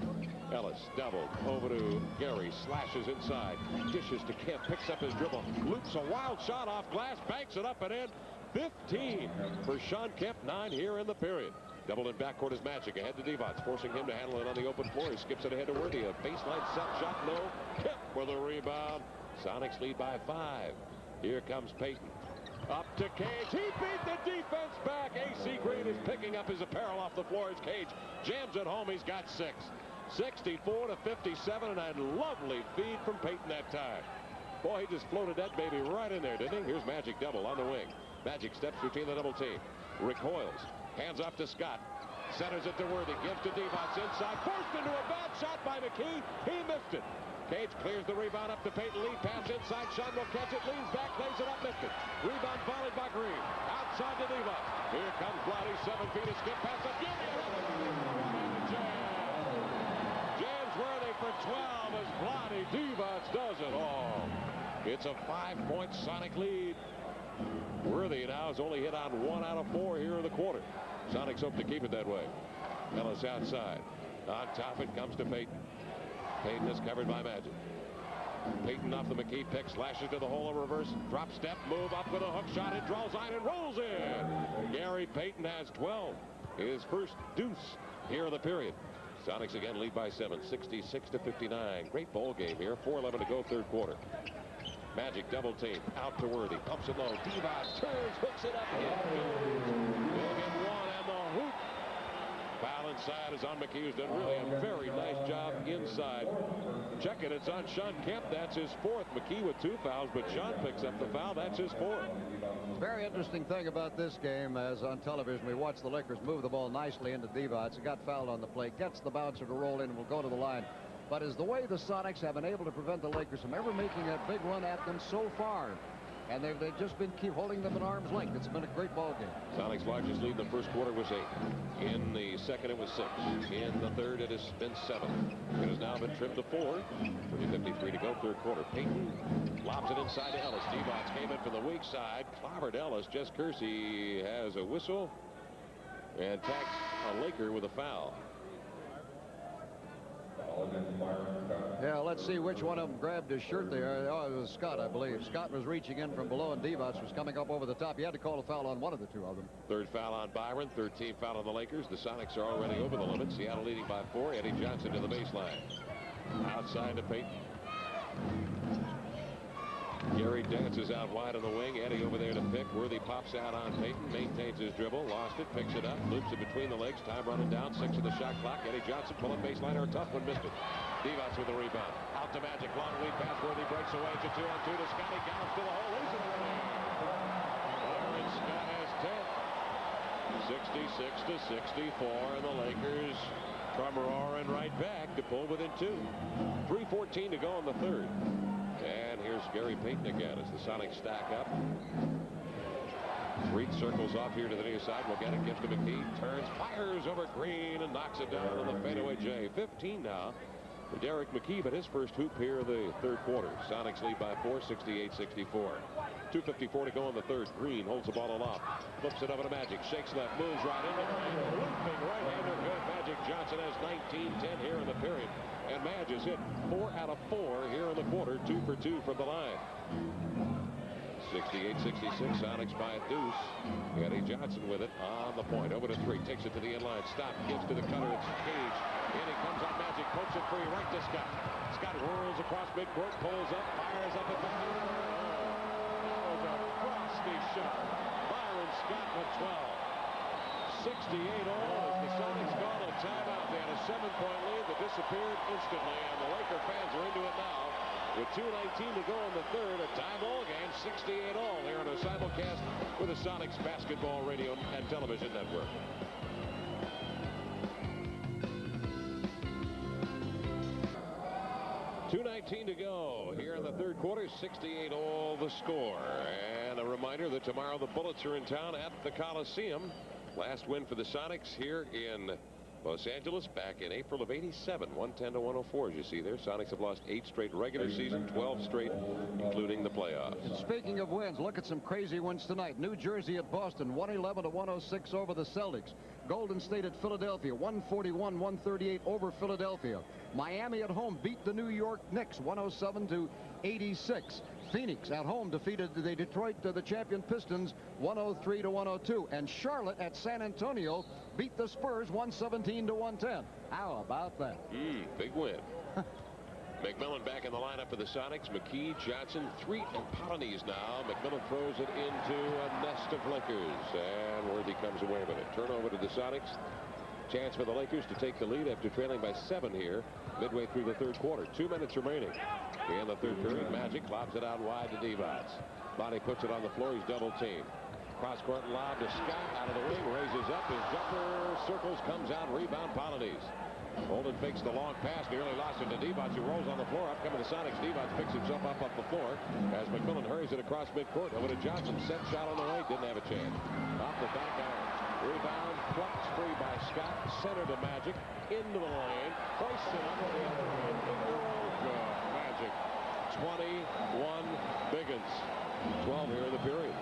A: Ellis doubled over to Gary, slashes inside, dishes to Kemp, picks up his dribble, loops a wild shot off glass, banks it up and in. 15 for Sean Kemp, 9 here in the period. Double in backcourt is Magic, ahead to Divac, forcing him to handle it on the open floor. He skips it ahead to Worthy. A baseline set shot, no. Kemp with a rebound. Sonics lead by 5. Here comes Payton. Up to Cage. He beat the defense back. AC Green is picking up his apparel off the floor as Cage jams it home. He's got 6. 64 to 57, and a lovely feed from Payton that time. Boy, he just floated that baby right in there, didn't he? Here's Magic double on the wing. Magic steps between the double team. Recoils. Hands off to Scott. Centers it to Worthy. Gives to Divac inside. Forced into a bad shot by McKee. He missed it. Cage clears the rebound up to Payton. Lead pass inside. Sean will catch it. Leans back. Lays it up. Missed it. Rebound volleyed by Green. Outside to Divac. Here comes Blotty. 7 feet. A skip pass up. James Worthy for 12 as Blotty. Divac does it all. It's a 5-point Sonic lead. Worthy now has only hit on 1 out of 4 here in the quarter. Sonics hope to keep it that way. Ellis outside. On top it comes to Payton. Payton is covered by Magic. Payton off the McKee pick, slashes to the hole, a reverse drop step, move up with a hook shot. It draws line and rolls in. Gary Payton has 12. His first deuce here in the period. Sonics again lead by 7, 66 to 59. Great ball game here. 4:11 to go, third quarter. Magic double team out to Worthy, pumps it low. Divac turns, hooks it up. He'll get 1 and the hoop. Foul inside is on McKee, who's done really a very nice job inside. Check it, it's on Sean Kemp. That's his 4th. McKee with 2 fouls, but Sean picks up the foul. That's his 4th.
C: Very interesting thing about this game, as on television we watch the Lakers move the ball nicely into Divac. He got fouled on the play, gets the bouncer to roll in and will go to the line. But is the way the Sonics have been able to prevent the Lakers from ever making that big run at them so far. And they've just been keep holding them at arm's length. It's been a great ball game.
A: Sonics' largest lead in the first quarter was 8. In the second, it was 6. In the third, it has been 7. It has now been trimmed to 4. 3:53 to go, third quarter. Payton lobs it inside to Ellis. Divac came in from the weak side, clobbered Ellis. Jess Kersey has a whistle and tags a Laker with a foul.
C: Yeah, let's see which one of them grabbed his shirt there. Oh, it was Scott, I believe. Scott was reaching in from below, and Divac was coming up over the top. He had to call a foul on one of the 2 of them.
A: Third foul on Byron, 13th foul on the Lakers. The Sonics are already over the limit. Seattle leading by 4. Eddie Johnson to the baseline. Outside to Payton. Gary dances out wide on the wing. Eddie over there to pick. Worthy pops out on Payton. Maintains his dribble. Lost it. Picks it up. Loops it between the legs. Time running down. 6 of the shot clock. Eddie Johnson pulling baseline. Or a tough one. Missed it. Divac with the rebound. Out to Magic. Long lead pass. Worthy breaks away. It's a 2-on-2 to Scotty. Gallops to the hole. He's in the lane. Byron Scott has 10. 66 to 64. And the Lakers come roaring right back to pull within 2. 3:14 to go in the third. And here's Gary Payton again as the Sonics stack up. Reed circles off here to the near side. We'll get it. Gives to McKee. Turns, fires over Green, and knocks it down on the fadeaway J. 15 now for Derek McKee, but his first hoop here of the third quarter. Sonics lead by 4, 68-64. 2:54 to go in the third. Green holds the ball aloft. Flips it over to Magic. Shakes left. Moves right into the looping right-hander good. Magic Johnson has 19-10 here in the period. And Madge has hit 4 out of 4 here in the quarter. 2 for 2 from the line. 68-66. Sonics by a deuce. Eddie Johnson with it on the point. Over to 3. Takes it to the inline. Stop. Gives to the cutter. It's Cage. In he comes on Magic. Pokes it free right to Scott. Scott whirls across midcourt. Pulls up. Fires up at the corner. That was a frosty shot. Byron Scott with 12. 68 all as the Sonics call a timeout. They had a 7-point lead that disappeared instantly, and the Laker fans are into it now. With 2:19 to go in the third, a tie ball game, 68 all here on a simulcast with the Sonics Basketball Radio and Television Network. .219 to go here in the third quarter. 68 all the score. And a reminder that tomorrow the Bullets are in town at the Coliseum. Last win for the Sonics here in Los Angeles back in April of '87, 110 to 104, as you see there. Sonics have lost 8 straight regular season, 12 straight, including the playoffs.
C: And speaking of wins, look at some crazy wins tonight. New Jersey at Boston, 111 to 106 over the Celtics. Golden State at Philadelphia, 141-138 over Philadelphia. Miami at home beat the New York Knicks, 107 to 86. Phoenix at home defeated the the champion Pistons, 103 to 102. And Charlotte at San Antonio beat the Spurs, 117 to 110. How about that?
A: Big win. McMillan back in the lineup for the Sonics. McKee, Johnson, Threet, and Polonese now. McMillan throws it into a nest of Lakers, and Worthy comes away with it. Turnover to the Sonics. Chance for the Lakers to take the lead after trailing by 7 here midway through the third quarter. 2 minutes remaining in the third period. Magic lobs it out wide to Divac. Bonnie puts it on the floor. He's double teamed. Cross court lob to Scott out of the wing. Raises up. His jumper circles, comes out. Rebound Polonese. Holden fakes the long pass, nearly lost it to Divac, who rolls on the floor. Up coming the Sonics. Divac picks himself up the floor as McMillan hurries it across midcourt. Over to Johnson. Set shot on the right. Didn't have a chance. Off the back iron. Rebound plucked free by Scott. Center to Magic. Into the lane. Hoists it up on the other end. Magic. 21 Biggins. 12 here in the period.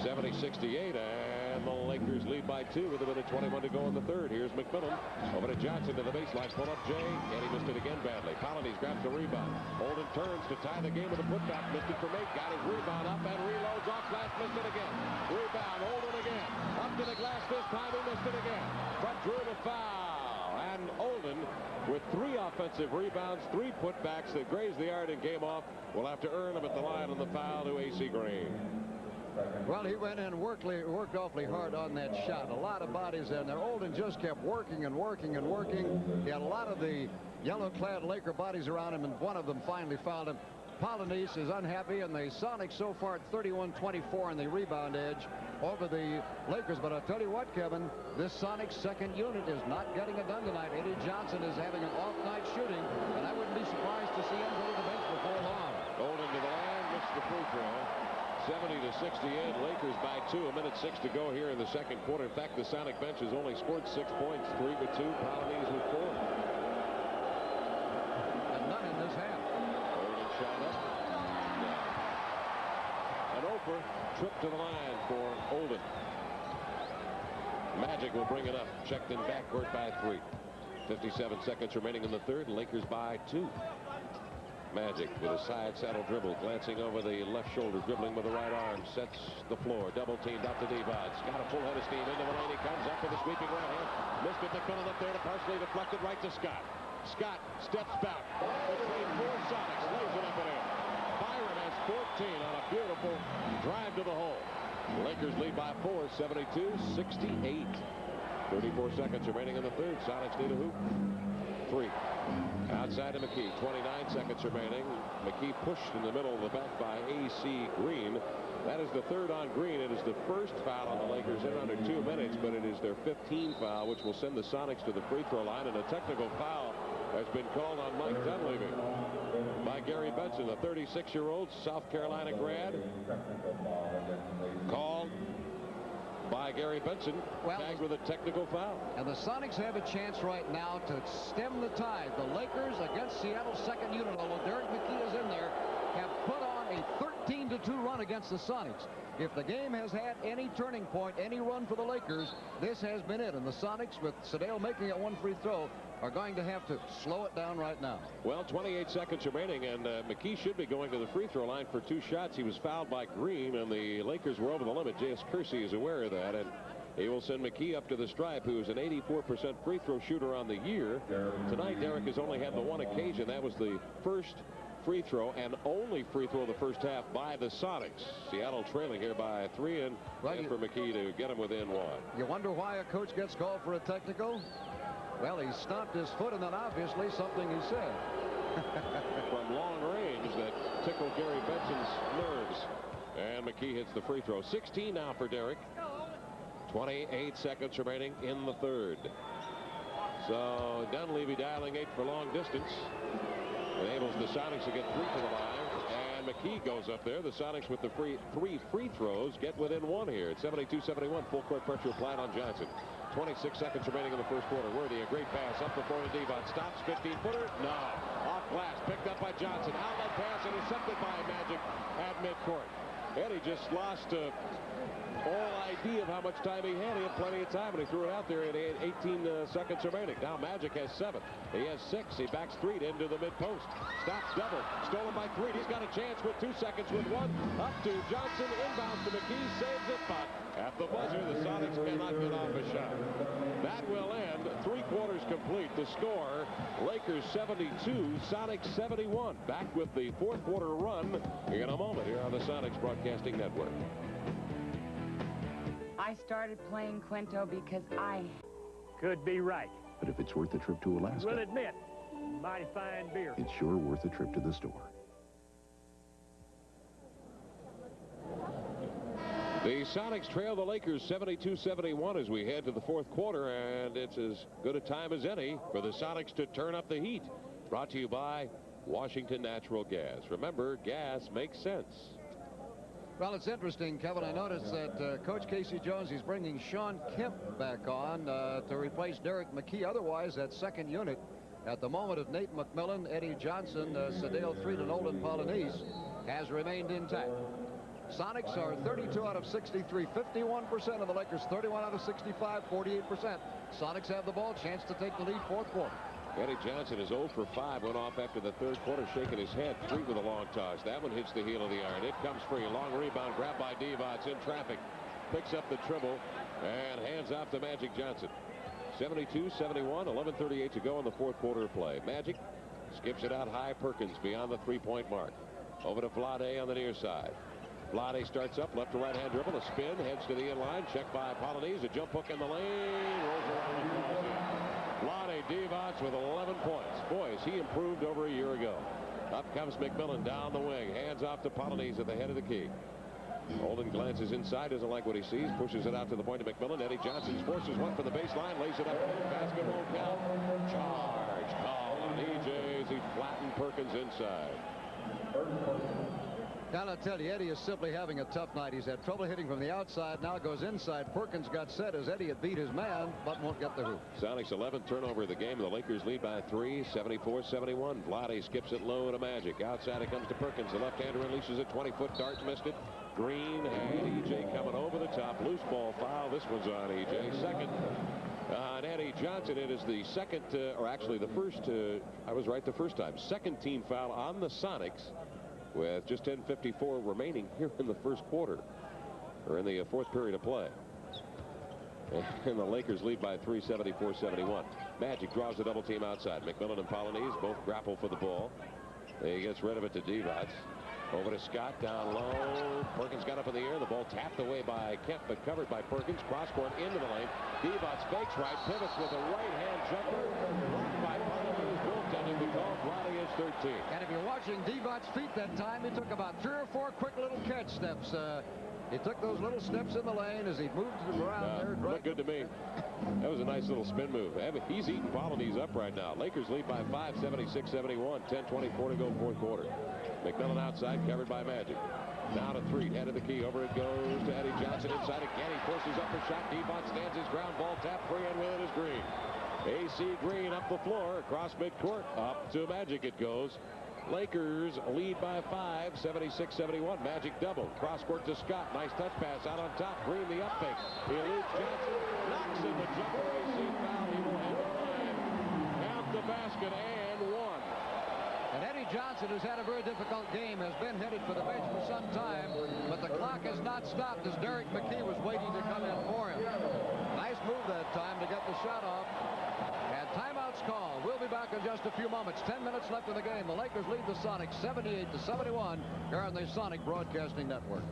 A: 70-68, and the Lakers lead by 2 with a minute 21 to go in the third. Here's McMillan over to Johnson to the baseline. Pull up Jay, and he missed it again badly. Polonese grabs the rebound. Holden turns to tie the game with a putback. Missed it from 8. Got his rebound up and reloads off glass. Missed it again. Rebound. Holden again. Up to the glass this time. He missed it again. But drew the foul. And Holden, with 3 offensive rebounds, 3 putbacks that grazed the iron and came off, will have to earn them at the line on the foul to A.C. Green.
C: Well, he went in and worked awfully hard on that shot. A lot of bodies in there. Holden just kept working and working and working. He had a lot of the yellow-clad Laker bodies around him, and one of them finally fouled him. Polonese is unhappy, and the Sonics so far at 31-24 in the rebound edge over the Lakers. But I'll tell you what, Kevin, this Sonics second unit is not getting it done tonight. Eddie Johnson is having an off night shooting, and I wouldn't be surprised to see him go to the bench before long.
A: Holden to the line, missed the free throw. 70-68, Lakers by 2. A minute 6 to go here in the second quarter. In fact, the Sonic bench has only scored 6 points, 3 with 2, Polonese with 4.
C: And none in this half.
A: Holden shot up. No. An Oprah trip to the line for Holden. Magic will bring it up. Checked in backcourt by 3. 57 seconds remaining in the third. Lakers by 2. Magic with a side saddle dribble, glancing over the left shoulder, dribbling with the right arm, sets the floor, double teamed up to Divac. Got a full head of steam into the lane. He comes up with a sweeping right hand. Missed it. McMillan up there to partially deflected right to Scott. Scott steps back between 4 Sonics, lays it up and in. Byron has 14 on a beautiful drive to the hole. Lakers lead by 4, 72-68. 34 seconds remaining in the third. Sonics need a hoop. 3. Outside to McKee. 29 seconds remaining. McKee pushed in the middle of the back by A.C. Green. That is the third on Green. It is the first foul on the Lakers in under 2 minutes, but it is their 15th foul, which will send the Sonics to the free throw line. And a technical foul has been called on Mike Dunleavy by Gary Benson, a 36-year-old South Carolina grad. Called by Gary Benson, tagged with a technical foul.
C: And the Sonics have a chance right now to stem the tide. The Lakers against Seattle's second unit, although Derek McKee is in there, have put on a 13-2 run against the Sonics. If the game has had any turning point, any run for the Lakers, this has been it. And the Sonics, with Sedale making it 1 free throw, are going to have to slow it down right now.
A: Well, 28 seconds remaining, and McKee should be going to the free throw line for 2 shots. He was fouled by Green, and the Lakers were over the limit. J.S. Kersey is aware of that, and he will send McKee up to the stripe, who is an 84% free throw shooter on the year. Tonight, Derek has only had the 1 occasion. That was the first free throw and only free throw of the first half by the Sonics. Seattle trailing here by 3, and for McKee to get him within 1.
C: You wonder why a coach gets called for a technical? Well, he stomped his foot, and then obviously something he said.
A: From long range that tickled Gary Benson's nerves. And McKee hits the free throw. 16 now for Derek. 28 seconds remaining in the third. So Dunleavy dialing 8 for long distance. Enables the Sonics to get 3 to the line. And McKee goes up there. The Sonics with the 3 free throws get within 1 here. It's 72-71. Full court pressure applied on Johnson. 26 seconds remaining in the first quarter. Worthy, a great pass up the floor to Devon. Stops, 15-footer. No. Off glass, picked up by Johnson. Outlet pass intercepted by Magic at midcourt. Eddie just lost all idea of how much time he had. He had plenty of time, and he threw it out there at 18 seconds remaining. Now Magic has 7. He has 6. He backs 3 into the mid-post. Stops double. Stolen by 3. He's got a chance with 2 seconds with 1. Up to Johnson. Inbounds to McKee. Saves it, but at the buzzer, the Sonics cannot get off a shot. That will end 3 quarters complete. The score, Lakers 72, Sonics 71. Back with the fourth quarter run in a moment here on the Sonics Broadcasting Network.
D: I started playing Quinto because I...
E: Could be right.
F: But if it's worth the trip to Alaska,
E: We'll admit, mighty fine beer.
F: it's sure worth a trip to the store.
A: The Sonics trail the Lakers 72-71 as we head to the fourth quarter, and it's as good a time as any for the Sonics to turn up the heat. Brought to you by Washington Natural Gas. Remember, gas makes sense.
C: Well, it's interesting, Kevin. I noticed that Coach Casey Jones, he's bringing Sean Kemp back on to replace Derek McKee. Otherwise, that second unit at the moment of Nate McMillan, Eddie Johnson, Sadale Threed, and Olin Polynice has remained intact. Sonics are 32 out of 63, 51% of the Lakers, 31 out of 65, 48%. Sonics have the ball, chance to take the lead fourth quarter.
A: Eddie Johnson is 0 for 5, went off after the third quarter, shaking his head. 3 with a long toss. That one hits the heel of the iron. It comes free. Long rebound, grabbed by Divac in traffic. Picks up the dribble and hands off to Magic Johnson. 72-71, 11:38 to go in the fourth quarter of play. Magic skips it out high. Perkins beyond the three-point mark. Over to Vlade on the near side. Vlade starts up, left to right-hand dribble, a spin, heads to the inline, checked by Polynice, a jump hook in the lane, rolls around and falls in. Vlade Divac with 11 points. Boy, has he improved over a year ago. Up comes McMillan down the wing, hands off to Polynice at the head of the key. Holden glances inside, doesn't like what he sees, pushes it out to the point of McMillan. Eddie Johnson forces one for the baseline, lays it up, basket won't count. Charge call on EJ's. He flattened Perkins inside.
C: Now, I'll tell you, Eddie is simply having a tough night. He's had trouble hitting from the outside. Now goes inside. Perkins got set as Eddie had beat his man, but won't get the hoop.
A: Sonics 11th turnover of the game. The Lakers lead by 3, 74-71. Vlade skips it low to Magic. Outside it comes to Perkins. The left-hander unleashes a 20-foot dart, missed it. Green and EJ coming over the top. Loose ball foul. This one's on EJ. Second on Eddie Johnson. It is the second, or actually the first, I was right the first time. Second team foul on the Sonics, with just 10:54 remaining here in the first quarter, or in the fourth period of play. And the Lakers lead by 3, 74-71. Magic draws a double team outside. McMillan and Polynice both grapple for the ball. He gets rid of it to Divac. Over to Scott, down low. Perkins got up in the air. The ball tapped away by Kemp, but covered by Perkins. Cross court into the lane. Divac fakes right, pivots with a right-hand jumper. Blocked by Polynice. Goaltending because Vlade is 13.
C: And if you're watching Divac's feet that time, he took about 3 or 4 quick little catch steps. He took those little steps in the lane as he moved around there.
A: Looked good to me. That was a nice little spin move. He's eating Polynice up right now. Lakers lead by 5, 76-71. 10:24 to go fourth quarter. McMillan outside, covered by Magic. Now to Threed, head of the key. Over it goes to Eddie Johnson inside again. He forces up a shot. Divac stands his ground. Ball tapped free, and with it is Green. AC Green up the floor, across midcourt, up to Magic it goes. Lakers lead by 5, 76-71. Magic double. Cross court to Scott. Nice touch pass out on top. Green the up fake. He eludes Johnson. Knocks in the jumper. AC foul. He will hit the line. Count the basket and 1.
C: And Eddie Johnson, who's had a very difficult game, has been headed for the bench for some time, but the clock has not stopped as Derek McKee was waiting to come in for him. Nice move that time to get the shot off. And timeout's called. We'll be back in just a few moments. 10 minutes left in the game. The Lakers lead the Sonics 78-71 here on the Sonic Broadcasting Network.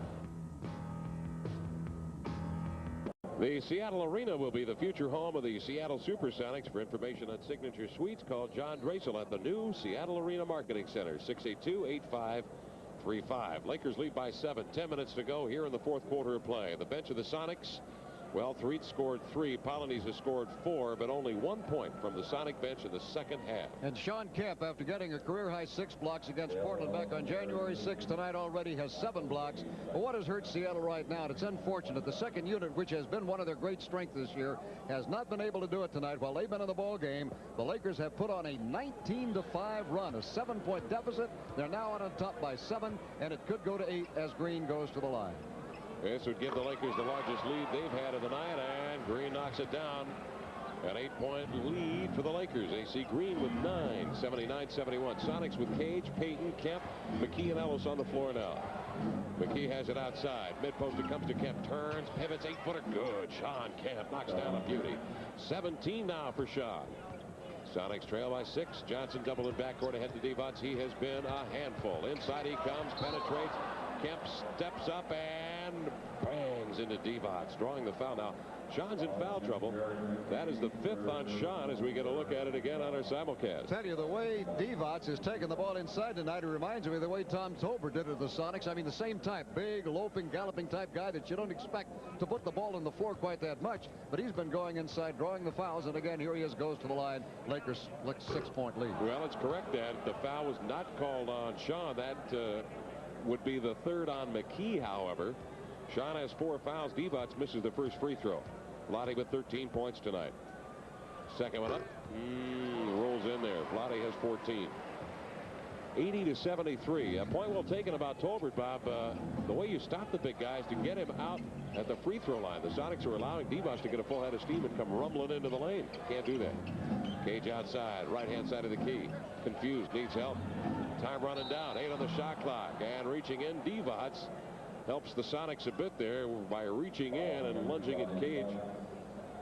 A: The Seattle Arena will be the future home of the Seattle SuperSonics. For information on signature suites, call John Dracel at the new Seattle Arena Marketing Center, 682-8535. Lakers lead by 7. 10 minutes to go here in the fourth quarter of play. The bench of the Sonics Well, Threet scored 3. Polynesia scored 4, but only 1 point from the Sonic bench in the second half.
C: And Sean Kemp, after getting a career-high 6 blocks against Portland back on January 6th, tonight already has 7 blocks. But what has hurt Seattle right now, and it's unfortunate, the second unit, which has been one of their great strengths this year, has not been able to do it tonight. While they've been in the ball game, the Lakers have put on a 19-5 run, a 7-point deficit. They're now on top by 7, and it could go to 8 as Green goes to the line.
A: This would give the Lakers the largest lead they've had of the night, and Green knocks it down. An 8-point lead for the Lakers. AC Green with 9, 79-71. Sonics with Cage, Payton, Kemp, McKee, and Ellis on the floor now. McKee has it outside. Mid-post, it comes to Kemp. Turns, pivots, 8-footer. Good. Sean Kemp knocks down a beauty. 17 now for Sean. Sonics trail by 6. Johnson double in backcourt ahead to Divac. He has been a handful. Inside he comes, penetrates. Kemp steps up and bangs into Divac, drawing the foul. Now, Sean's in foul trouble. That is the 5th on Sean as we get a look at it again on our simulcast.
C: Tell you, the way Divac is taking the ball inside tonight, it reminds me of the way Tom Tolbert did it at the Sonics. I mean, the same type, big, loping, galloping type guy that you don't expect to put the ball on the floor quite that much. But he's been going inside, drawing the fouls. And again, here he is, goes to the line. Lakers 6-point lead.
A: Well, it's correct that the foul was not called on Sean. That would be the 3rd on McKee, however. Sean has 4 fouls. Divac misses the first free throw. Vlade with 13 points tonight. Second one up. Rolls in there. Vlade has 14. 80-73. A point well taken about Tolbert, Bob. The way you stop the big guys to get him out at the free throw line. The Sonics are allowing Divac to get a full head of steam and come rumbling into the lane. Can't do that. Cage outside. Right-hand side of the key. Confused. Needs help. Time running down. 8 on the shot clock. And reaching in, Divac helps the Sonics a bit there by reaching in and lunging at Cage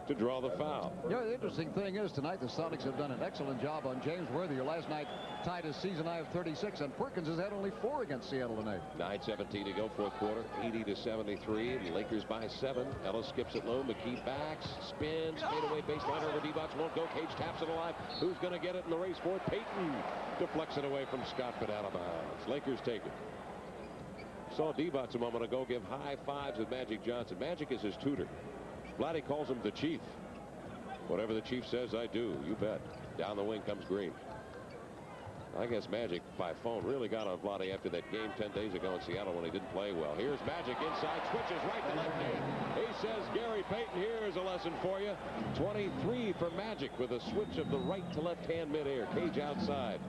A: to draw the foul.
C: Yeah, the interesting thing is tonight the Sonics have done an excellent job on James Worthy, who last night tied his season high of 36, and Perkins has had only 4 against Seattle tonight.
A: 9:17 to go, 4th quarter. 80-73. The Lakers by 7. Ellis skips it low. McKee backs, spins, fadeaway baseline over Divac. Won't go. Cage taps it alive. Who's going to get it in the race for it? Payton deflects it away from Scott, but out of bounds. Lakers take it. Saw Divac a moment ago give high fives with Magic Johnson. Magic is his tutor. Vlade calls him the chief. Whatever the chief says, I do. You bet. Down the wing comes Green. I guess Magic, by phone, really got on Vlade after that game 10 days ago in Seattle when he didn't play well. Here's Magic inside, switches right to left hand. He says, Gary Payton, here's a lesson for you. 23 for Magic with a switch of the right to left hand midair. Cage outside.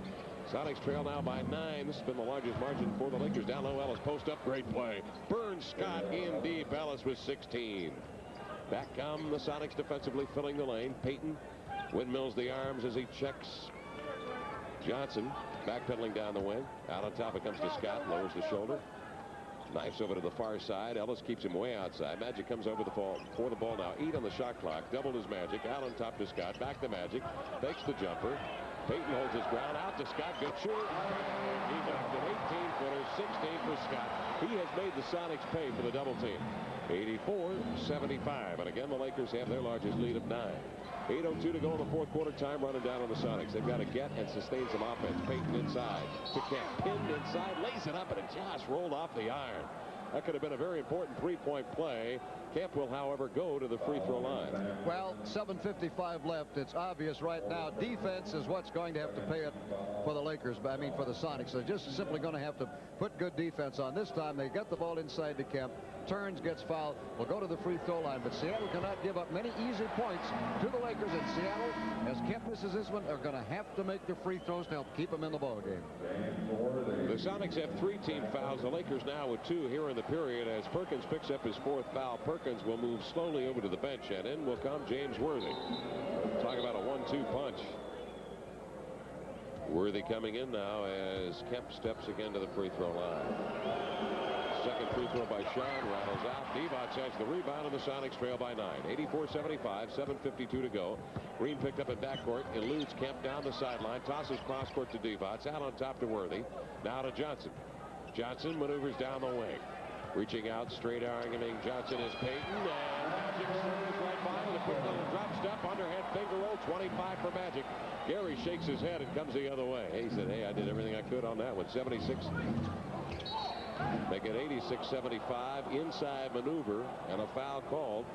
A: Sonics trail now by 9. This has been the largest margin for the Lakers. Down low, Ellis post up. Great play. Burns Scott in deep. Ellis with 16. Back come the Sonics defensively, filling the lane. Payton windmills the arms as he checks Johnson. Backpedaling down the wing. Out on top it comes to Scott. Lowers the shoulder. Knifes over to the far side. Ellis keeps him way outside. Magic comes over for the ball now. 8 on the shot clock. Doubled his Magic. Out on top to Scott. Back to Magic. Takes the jumper. Payton holds his ground. Out to Scott. Good shooter. He knocked an 18-footer. 16 for Scott. He has made the Sonics pay for the double team. 84-75. And again, the Lakers have their largest lead of 9. 8:02 to go in the 4th quarter. Time running down on the Sonics. They've got to get and sustain some offense. Payton inside to Kemp. Pinned inside. Lays it up, and it just rolled off the iron. That could have been a very important 3-point play. Kemp will, however, go to the free throw line.
C: Well, 7:55 left. It's obvious right now. Defense is what's going to have to pay it for the Lakers. I mean, for the Sonics. They're just simply going to have to put good defense on. This time, they get the ball inside to Kemp. Turns, gets fouled. Will go to the free throw line. But Seattle cannot give up many easy points to the Lakers. And Seattle, as Kemp misses this one, are going to have to make the free throws to help keep them in the ball game.
A: The Sonics have 3 team fouls. The Lakers now with 2 here in the period as Perkins picks up his 4th foul. Perkins will move slowly over to the bench, and in will come James Worthy. Talk about a 1-2 punch. Worthy coming in now as Kemp steps again to the free throw line. Second free throw by Sean. Rattles out. Divac has the rebound, and the Sonics trail by 9. 84-75. 7:52 to go. Green picked up at backcourt. Eludes Kemp down the sideline. Tosses cross court to Divac. Out on top to Worthy. Now to Johnson. Johnson maneuvers down the wing. Reaching out, straight arguing Johnson is Payton, and Magic serves right by with a quick little drop step, underhand finger roll, 25 for Magic. Gary shakes his head and comes the other way. He said, hey, I did everything I could on that one. 76. Make it 86-75. Inside maneuver and a foul called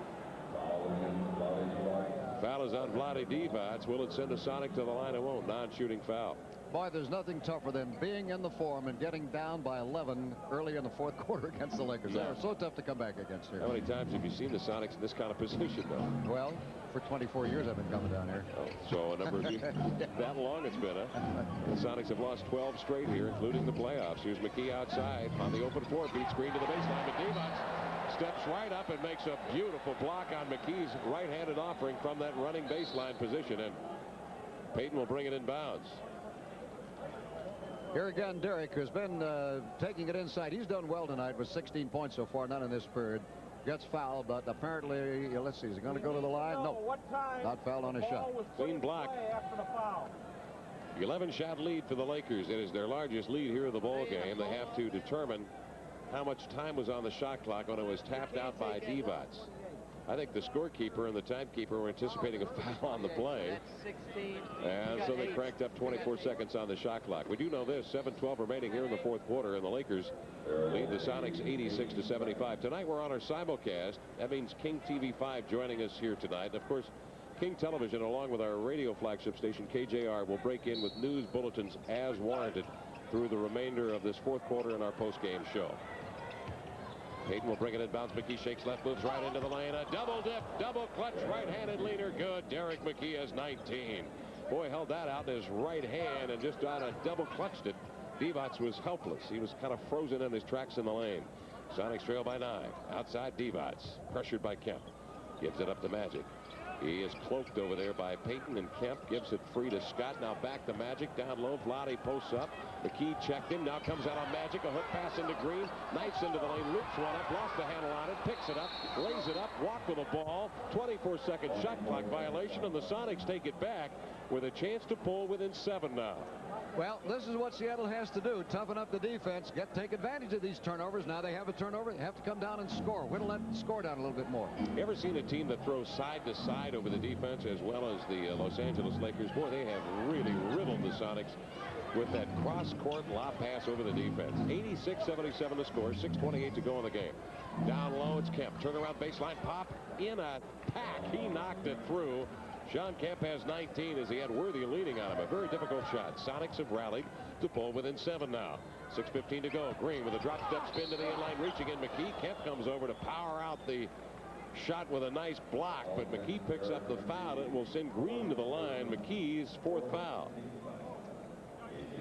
A: Foul is on Vlade Divac. Will it send a Sonic to the line? It won't. Non-shooting foul.
C: Boy, there's nothing tougher than being in the form and getting down by 11 early in the fourth quarter against the Lakers. They are so tough to come back against here.
A: How many times have you seen the Sonics in this kind of position, though?
C: Well, for 24 years I've been coming down here.
A: Oh, so a number of years. That long it's been, huh? The Sonics have lost 12 straight here, including the playoffs. Here's McKee outside on the open floor. Beat screen to the baseline, but Divac steps right up and makes a beautiful block on McKee's right-handed offering from that running baseline position, and Payton will bring it in bounds.
C: Here again, Derek, who's been taking it inside. He's done well tonight with 16 points so far, none in this period. Gets fouled, but apparently, let's see, is he going to go to the line? No, not fouled on a shot.
A: Clean block. 11-shot lead for the Lakers. It is their largest lead here in the ball game. They have to determine how much time was on the shot clock when it was tapped out by Divac. I think the scorekeeper and the timekeeper were anticipating a foul on the play. And so they cranked up 24 seconds on the shot clock. We do know this, 7:12 remaining here in the fourth quarter, and the Lakers lead the Sonics 86-75. Tonight we're on our simulcast. That means King TV5 joining us here tonight. And of course, King Television, along with our radio flagship station KJR, will break in with news bulletins as warranted through the remainder of this fourth quarter in our post-game show. Payton will bring it in bounds. McKee shakes left, moves right into the lane. A double dip, double clutch, right-handed leaner. Good. Derek McKee has 19. Boy, held that out in his right hand and just on a double clutched it. Divac was helpless. He was kind of frozen in his tracks in the lane. Sonics trail by 9. Outside Divac, pressured by Kemp. Gives it up to Magic. He is cloaked over there by Payton, and Kemp gives it free to Scott. Now back to Magic. Down low. Vlade posts up. McKee checked him. Now comes out on Magic. A hook pass into Green. Knifes into the lane. Loops one up. Lost the handle on it. Picks it up. Lays it up. Walk with the ball. 24-second shot clock violation. And the Sonics take it back with a chance to pull within 7 now.
C: Well, this is what Seattle has to do. Toughen up the defense. Take advantage of these turnovers. Now they have a turnover. They have to come down and score. Whittle that score down a little bit more.
A: You ever seen a team that throws side to side over the defense as well as the Los Angeles Lakers? Boy, they have really riddled the Sonics with that cross-court lob pass over the defense. 86-77 the score. 6:28 to go in the game. Down low, it's Kemp. Turnaround baseline pop in a pack. He knocked it through. Sean Kemp has 19 as he had Worthy leading on him. A very difficult shot. Sonics have rallied to pull within 7 now. 6:15 to go. Green with a drop step spin to the inline, reaching in McKee. Kemp comes over to power out the shot with a nice block, but McKee picks up the foul. It will send Green to the line. McKee's 4th foul.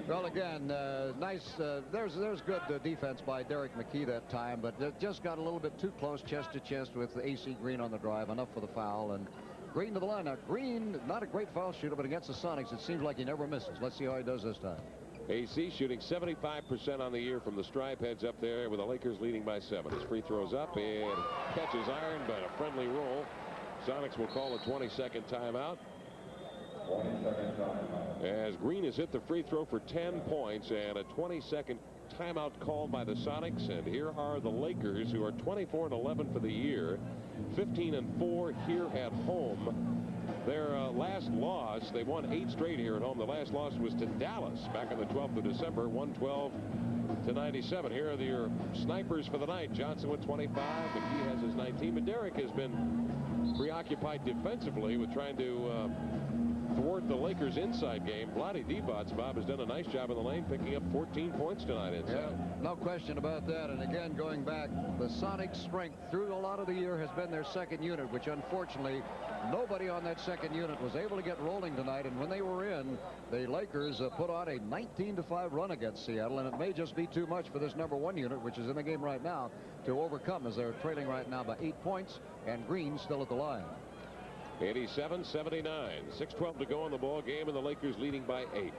C: Well, again, there's good defense by Derek McKee that time, but it just got a little bit too close chest to chest with AC Green on the drive. Enough for the foul, and Green to the line. Now, Green, not a great foul shooter, but against the Sonics, it seems like he never misses. Let's see how he does this time.
A: AC shooting 75% on the year from the stripe, heads up there with the Lakers leading by 7. His free throws up and catches iron, but a friendly roll. Sonics will call a 20-second timeout. As Green has hit the free throw for 10 points and a 20-second timeout called by the Sonics. And here are the Lakers, who are 24-11 for the year, 15-4 here at home. Their last loss, they won 8 straight here at home. The last loss was to Dallas back on the 12th of December, 112-97. Here are your snipers for the night. Johnson with 25. McKee has his 19. But Derek has been preoccupied defensively with trying to thwart the Lakers' inside game. Vlade Divac, Bob, has done a nice job in the lane, picking up 14 points tonight inside.
C: Yeah, no question about that. And again, going back, the Sonics' strength through a lot of the year has been their second unit, which unfortunately nobody on that second unit was able to get rolling tonight. And when they were in, the Lakers put on a 19-5 run against Seattle, and it may just be too much for this number 1 unit, which is in the game right now, to overcome, as they're trailing right now by 8 points, and Green still at the line.
A: 87-79. 6:12 to go in the ball game, and the Lakers leading by 8.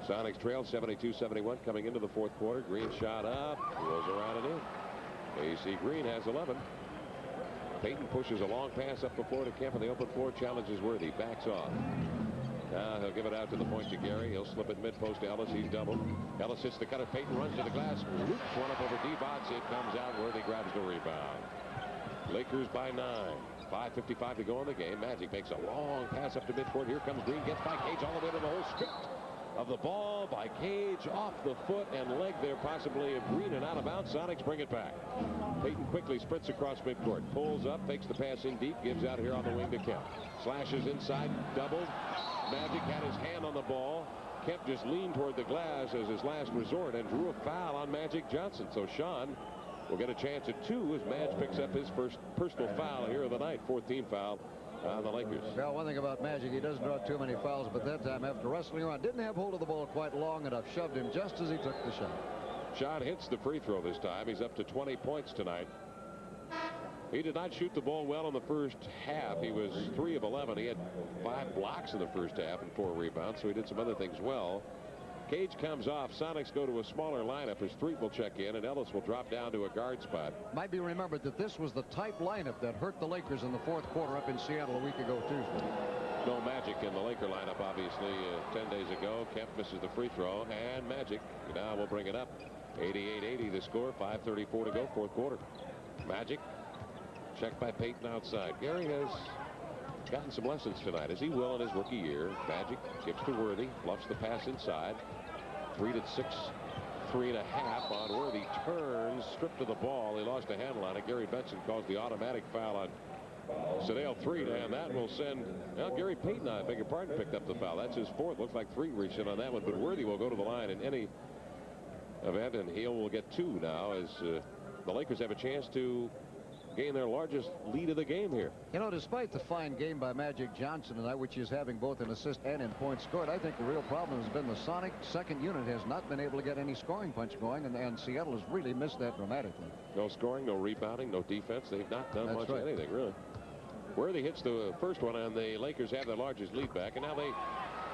A: Sonics trail 72-71 coming into the fourth quarter. Green shot up, rolls around and in. AC Green has 11. Payton pushes a long pass up the floor to Kemp on the open floor. Challenges Worthy. Backs off. Now he'll give it out to the point to Gary. He'll slip it mid-post to Ellis. He's doubled. Ellis hits the cutter. Payton runs to the glass. Loops one up over Divac. It comes out. Worthy grabs the rebound. Lakers by 9. 5:55 to go in the game. Magic makes a long pass up to midcourt. Here comes Green. Gets by Cage all the way to the hole. Stripped of the ball by Cage, off the foot and leg there, possibly of Green, and out of bounds. Sonics bring it back. Payton quickly sprints across midcourt, pulls up, fakes the pass in deep, gives out here on the wing to Kemp. Slashes inside, doubled. Magic had his hand on the ball. Kemp just leaned toward the glass as his last resort and drew a foul on Magic Johnson. So Sean will get a chance at 2 as Madge picks up his first personal foul here of the night. 14th foul on the Lakers.
C: Well, one thing about Magic, he doesn't draw too many fouls, but that time after wrestling around, didn't have hold of the ball quite long enough, shoved him just as he took the shot.
A: Sean hits the free throw this time. He's up to 20 points tonight. He did not shoot the ball well in the first half. He was 3 of 11. He had 5 blocks in the first half and 4 rebounds, so he did some other things well. Cage comes off. Sonics go to a smaller lineup as Threet will check in, and Ellis will drop down to a guard spot.
C: Might be remembered that this was the type lineup that hurt the Lakers in the fourth quarter up in Seattle a week ago Tuesday.
A: No Magic in the Laker lineup, obviously, 10 days ago. Kemp misses the free throw, and Magic now will bring it up. 88-80 the score, 5:34 to go, fourth quarter. Magic checked by Payton outside. Gary has gotten some lessons tonight, as he will in his rookie year. Magic gives to Worthy, bluffs the pass inside. Threet at 6, 3.5 on Worthy. Turns, stripped of the ball. He lost a handle on it. Gary Benson calls the automatic foul on Sedale Threet, and that will send, well, Gary Payton, I beg your pardon, picked up the foul. That's his 4th. Looks like Threet reached in on that one, but Worthy will go to the line in any event, and Hill will get 2 now as the Lakers have a chance to gain their largest lead of the game here.
C: You know, despite the fine game by Magic Johnson tonight, which is having both in assist and in points scored, I think the real problem has been the Sonic second unit has not been able to get any scoring punch going, and Seattle has really missed that dramatically.
A: No scoring, no rebounding, no defense. They've not done much of anything, really. Worthy hits the first one, and the Lakers have their largest lead back, and now they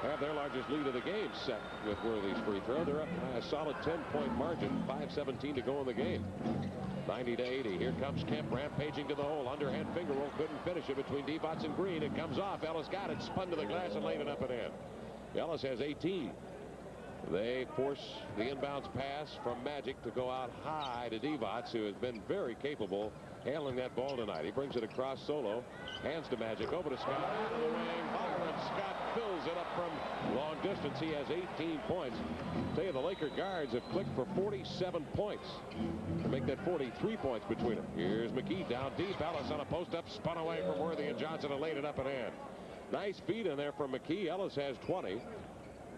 A: have their largest lead of the game set with Worthy's free throw. They're up by a solid 10-point margin, 5:17 to go in the game. 90-80. Here comes Kemp rampaging to the hole. Underhand finger roll, couldn't finish it between Divac and Green. It comes off. Ellis got it, spun to the glass and laid it up and in. Ellis has 18. They force the inbounds pass from Magic to go out high to Divac, who has been very capable handling that ball tonight. He brings it across solo, hands to Magic, over to Scott, out of the wing, Byron Scott fills it up from long distance. He has 18 points. Tell you, the Laker guards have clicked for 47 points to make that 43 points between them. Here's McKee down deep. Ellis on a post-up, spun away from Worthy, and Johnson and laid it up and in. Nice feed in there from McKee. Ellis has 20.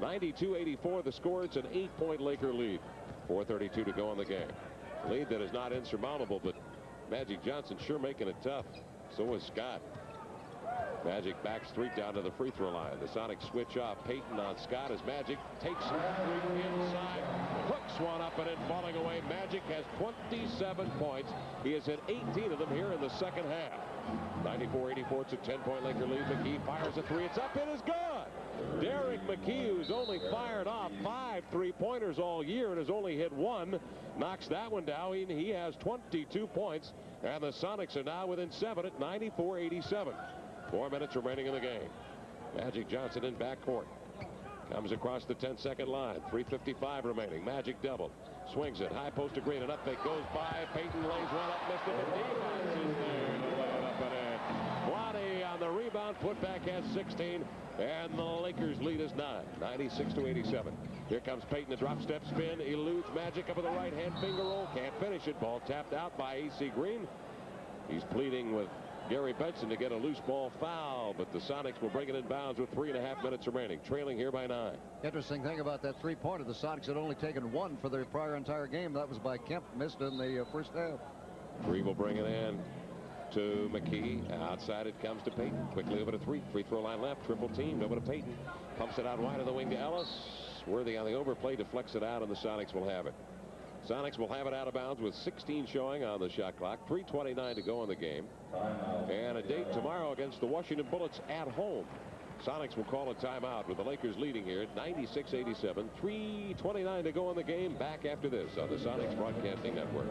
A: 92-84 the score. It's an 8-point Laker lead. 4:32 to go in the game. Lead that is not insurmountable, but Magic Johnson sure making it tough. So is Scott. Magic backs Threet down to the free throw line. The Sonics switch off. Payton on Scott as Magic takes Threet inside, hooks one up and in, falling away. Magic has 27 points. He has hit 18 of them here in the second half. 94-84. It's a 10-point Laker lead. McKee fires a 3. It's up. It is good. Derek McKee, who's only fired off 5 3-pointers all year and has only hit 1, knocks that one down. He has 22 points, and the Sonics are now within 7 at 94-87. 4 minutes remaining in the game. Magic Johnson in backcourt. Comes across the 10-second line. 3:55 remaining. Magic double. Swings it. High post to Green. An up fake goes by. Payton lays one up. Missed it. But Divac is there to lay it up and in. Waddy on the rebound. Putback has 16. And the Lakers lead is 9. 96-87. Here comes Payton. A drop step spin. Eludes Magic up with a right-hand finger roll. Can't finish it. Ball tapped out by A.C. Green. He's pleading with Gary Benson to get a loose ball foul, but the Sonics will bring it in bounds with 3.5 minutes remaining, trailing here by 9.
C: Interesting thing about that three-pointer, the Sonics had only taken 1 for their prior entire game. That was by Kemp, missed in the first half.
A: Three will bring it in to McKee. Outside it comes to Payton. Quickly over to Threet. Free throw line left. Triple teamed over to Payton. Pumps it out wide of the wing to Ellis. Worthy on the overplay, deflects it out, and the Sonics will have it. Sonics will have it out of bounds with 16 showing on the shot clock. 3:29 to go in the game. And a date tomorrow against the Washington Bullets at home. Sonics will call a timeout with the Lakers leading here at 96-87. 3:29 to go in the game. Back after this on the Sonics Broadcasting Network.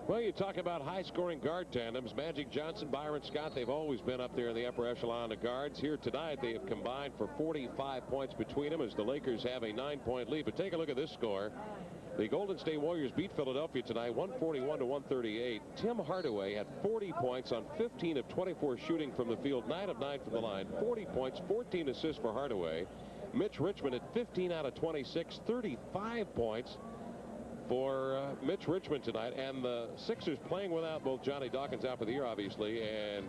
A: Well, you talk about high-scoring guard tandems. Magic Johnson, Byron Scott, they've always been up there in the upper echelon of guards. Here tonight, they have combined for 45 points between them as the Lakers have a 9-point lead. But take a look at this score. The Golden State Warriors beat Philadelphia tonight 141 to 138. Tim Hardaway had 40 points on 15 of 24 shooting from the field, 9 of 9 from the line, 40 points, 14 assists for Hardaway. Mitch Richmond at 15 out of 26, 35 points for Mitch Richmond tonight. And the Sixers playing without both Johnny Dawkins out for the year, obviously, and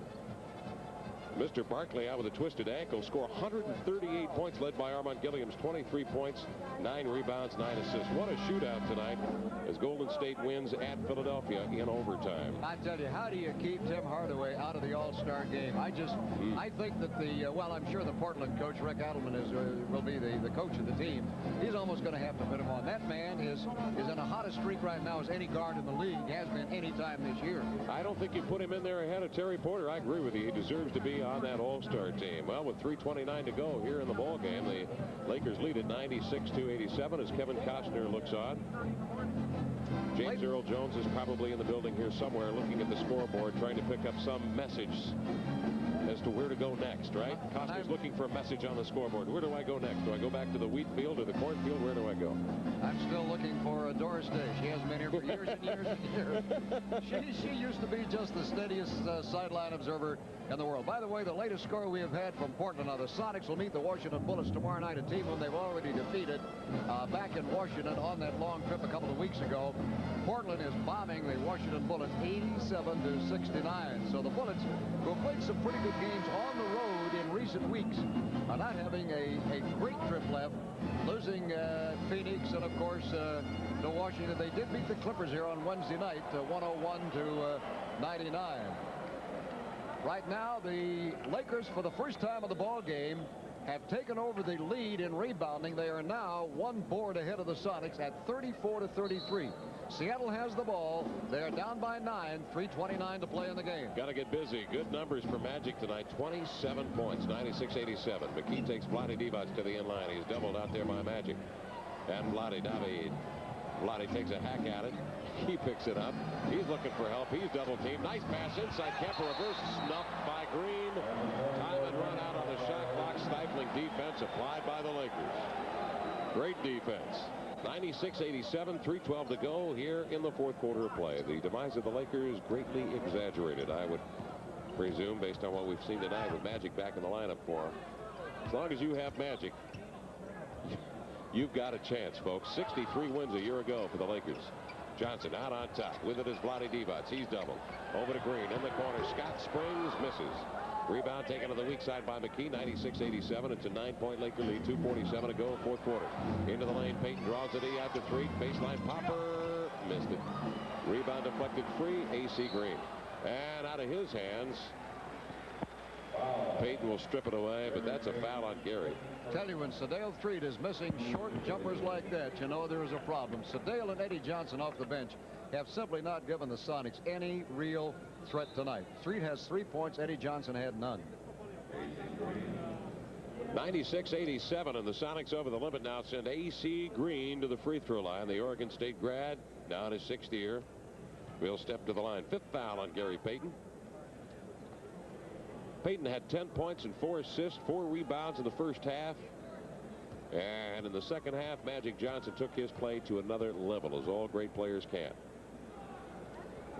A: Mr. Barkley out with a twisted ankle. Score 138 points, led by Armand Gilliams, 23 points, 9 rebounds, 9 assists. What a shootout tonight as Golden State wins at Philadelphia in overtime.
C: I tell you, how do you keep Tim Hardaway out of the All-Star game? I think that well, I'm sure the Portland coach, Rick Adelman, will be the coach of the team. He's almost going to have to put him on. That man is in the hottest streak right now as any guard in the league. He has been any time this year. I
A: don't think you put him in there ahead of Terry Porter. I agree with you. He deserves to be on that All-Star team. Well, with 3:29 to go here in the ball game, the Lakers lead at 96-87 as Kevin Costner looks on. James Earl Jones is probably in the building here somewhere, looking at the scoreboard, trying to pick up some message as to where to go next, right? Costner's looking for a message on the scoreboard. Where do I go next? Do I go back to the wheat field or the cornfield? Where do I go?
C: I'm still looking for Doris Day. She hasn't been here for years and years and years. She used to be just the steadiest sideline observer in the world. By the way, the latest score we have had from Portland. Now, the Sonics will meet the Washington Bullets tomorrow night, a team whom they've already defeated back in Washington on that long trip a couple of weeks ago. Portland is bombing the Washington Bullets 87-69. So the Bullets, who have played some pretty good games on the road in recent weeks, are not having a great trip left, losing Phoenix and, of course, to Washington. They did beat the Clippers here on Wednesday night, 101-99. Right now, the Lakers, for the first time of the ball game, have taken over the lead in rebounding. They are now one board ahead of the Sonics at 34-33. Seattle has the ball. They are down by 9, 3:29 to play in the game.
A: Got to get busy. Good numbers for Magic tonight. 27 points, 96-87. McKee takes Vlade Divac to the inline. He's doubled out there by Magic. And Vlade takes a hack at it. He picks it up. He's looking for help. He's double teamed. Nice pass inside. Kemper reverse snuffed by Green. Time and run out on the shot clock. Stifling defense applied by the Lakers. Great defense. 96-87, 3:12 to go here in the fourth quarter of play. The demise of the Lakers greatly exaggerated, I would presume, based on what we've seen tonight with Magic back in the lineup for him. As long as you have Magic, you've got a chance, folks. 63 wins a year ago for the Lakers. Johnson out on top. With it is Vlade Divac. He's doubled. Over to Green in the corner. Scott Springs misses. Rebound taken to the weak side by McKee. 96-87. It's a 9-point Laker lead. 2:47 to go, fourth quarter. Into the lane. Payton draws it after 3. Baseline popper. Missed it. Rebound deflected free. AC Green. And out of his hands, Payton will strip it away, but that's a foul on Gary.
C: Tell you, when Sedale Threed is missing short jumpers like that, you know there is a problem. Sedale and Eddie Johnson off the bench have simply not given the Sonics any real threat tonight. Threed has 3 points. Eddie Johnson had none.
A: 96-87, and the Sonics over the limit now send AC Green to the free throw line. The Oregon State grad, down his 6th year, will step to the line. 5th foul on Gary Payton. Payton had 10 points and 4 assists, 4 rebounds in the first half. And in the second half, Magic Johnson took his play to another level, as all great players can.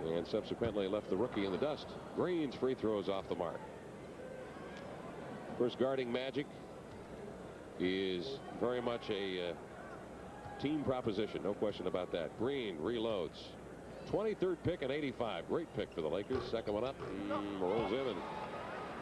A: And subsequently left the rookie in the dust. Green's free throws off the mark. First guarding Magic is very much a team proposition, no question about that. Green reloads. 23rd pick and 85. Great pick for the Lakers. Second one up. Rolls in, and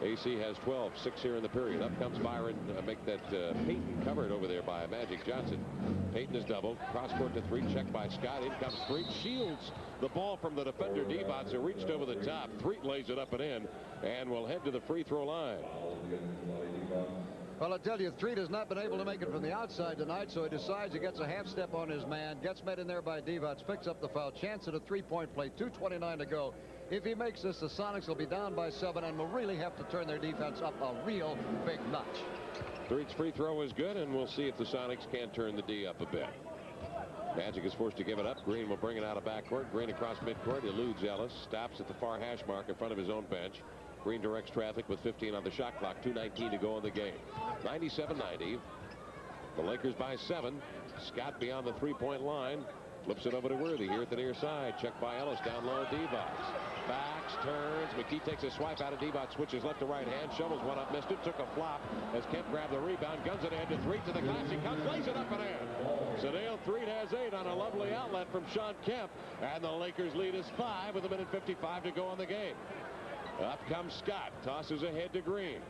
A: AC has 12, 6 here in the period. Up comes Byron. Make that Payton covered over there by Magic Johnson. Payton is doubled. Cross court to 3. Checked by Scott. In comes Threet. Shields the ball from the defender Divac, who reached over the top. Threet lays it up and in, and will head to the free throw line.
C: Well, I tell you, Threet has not been able to make it from the outside tonight, so he decides he gets a half step on his man, gets met in there by Divac, picks up the foul. Chance at a 3-point play. 2:29 to go. If he makes this, the Sonics will be down by 7 and will really have to turn their defense up a real big notch.
A: Threet's free throw is good, and we'll see if the Sonics can turn the D up a bit. Magic is forced to give it up. Green will bring it out of backcourt. Green across midcourt, eludes Ellis, stops at the far hash mark in front of his own bench. Green directs traffic with 15 on the shot clock. 2:19 to go in the game. 97-90. The Lakers by 7. Scott beyond the 3-point line. Flips it over to Worthy here at the near side. Checked by Ellis. Down low, Divac. Backs, turns. McKee takes a swipe out of Divac. Switches left to right hand. Shovels one up. Missed it. Took a flop as Kemp grabbed the rebound. Guns it ahead to three to the glass. He comes. Lays it up and in. Sedale 3 has 8 on a lovely outlet from Sean Kemp. And the Lakers lead is 5 with 1:55 to go on the game. Up comes Scott. Tosses ahead to Green.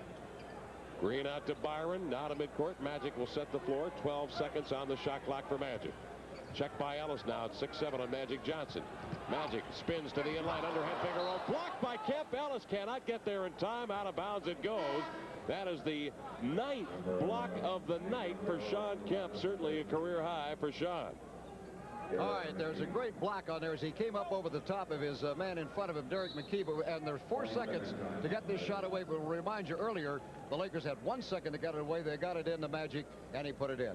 A: Green out to Byron. Now to midcourt. Magic will set the floor. 12 seconds on the shot clock for Magic. Checked by Ellis now at 6-7 on Magic Johnson. Magic spins to the inline underhand finger roll. Blocked by Kemp. Ellis cannot get there in time. Out of bounds it goes. That is the 9th block of the night for Sean Kemp. Certainly a career high for Sean.
C: All right, there's a great block on there as he came up over the top of his man in front of him, Derek McKee. And there's 4 seconds to get this shot away. But we'll remind you earlier, the Lakers had 1 second to get it away. They got it in to Magic, and he put it in.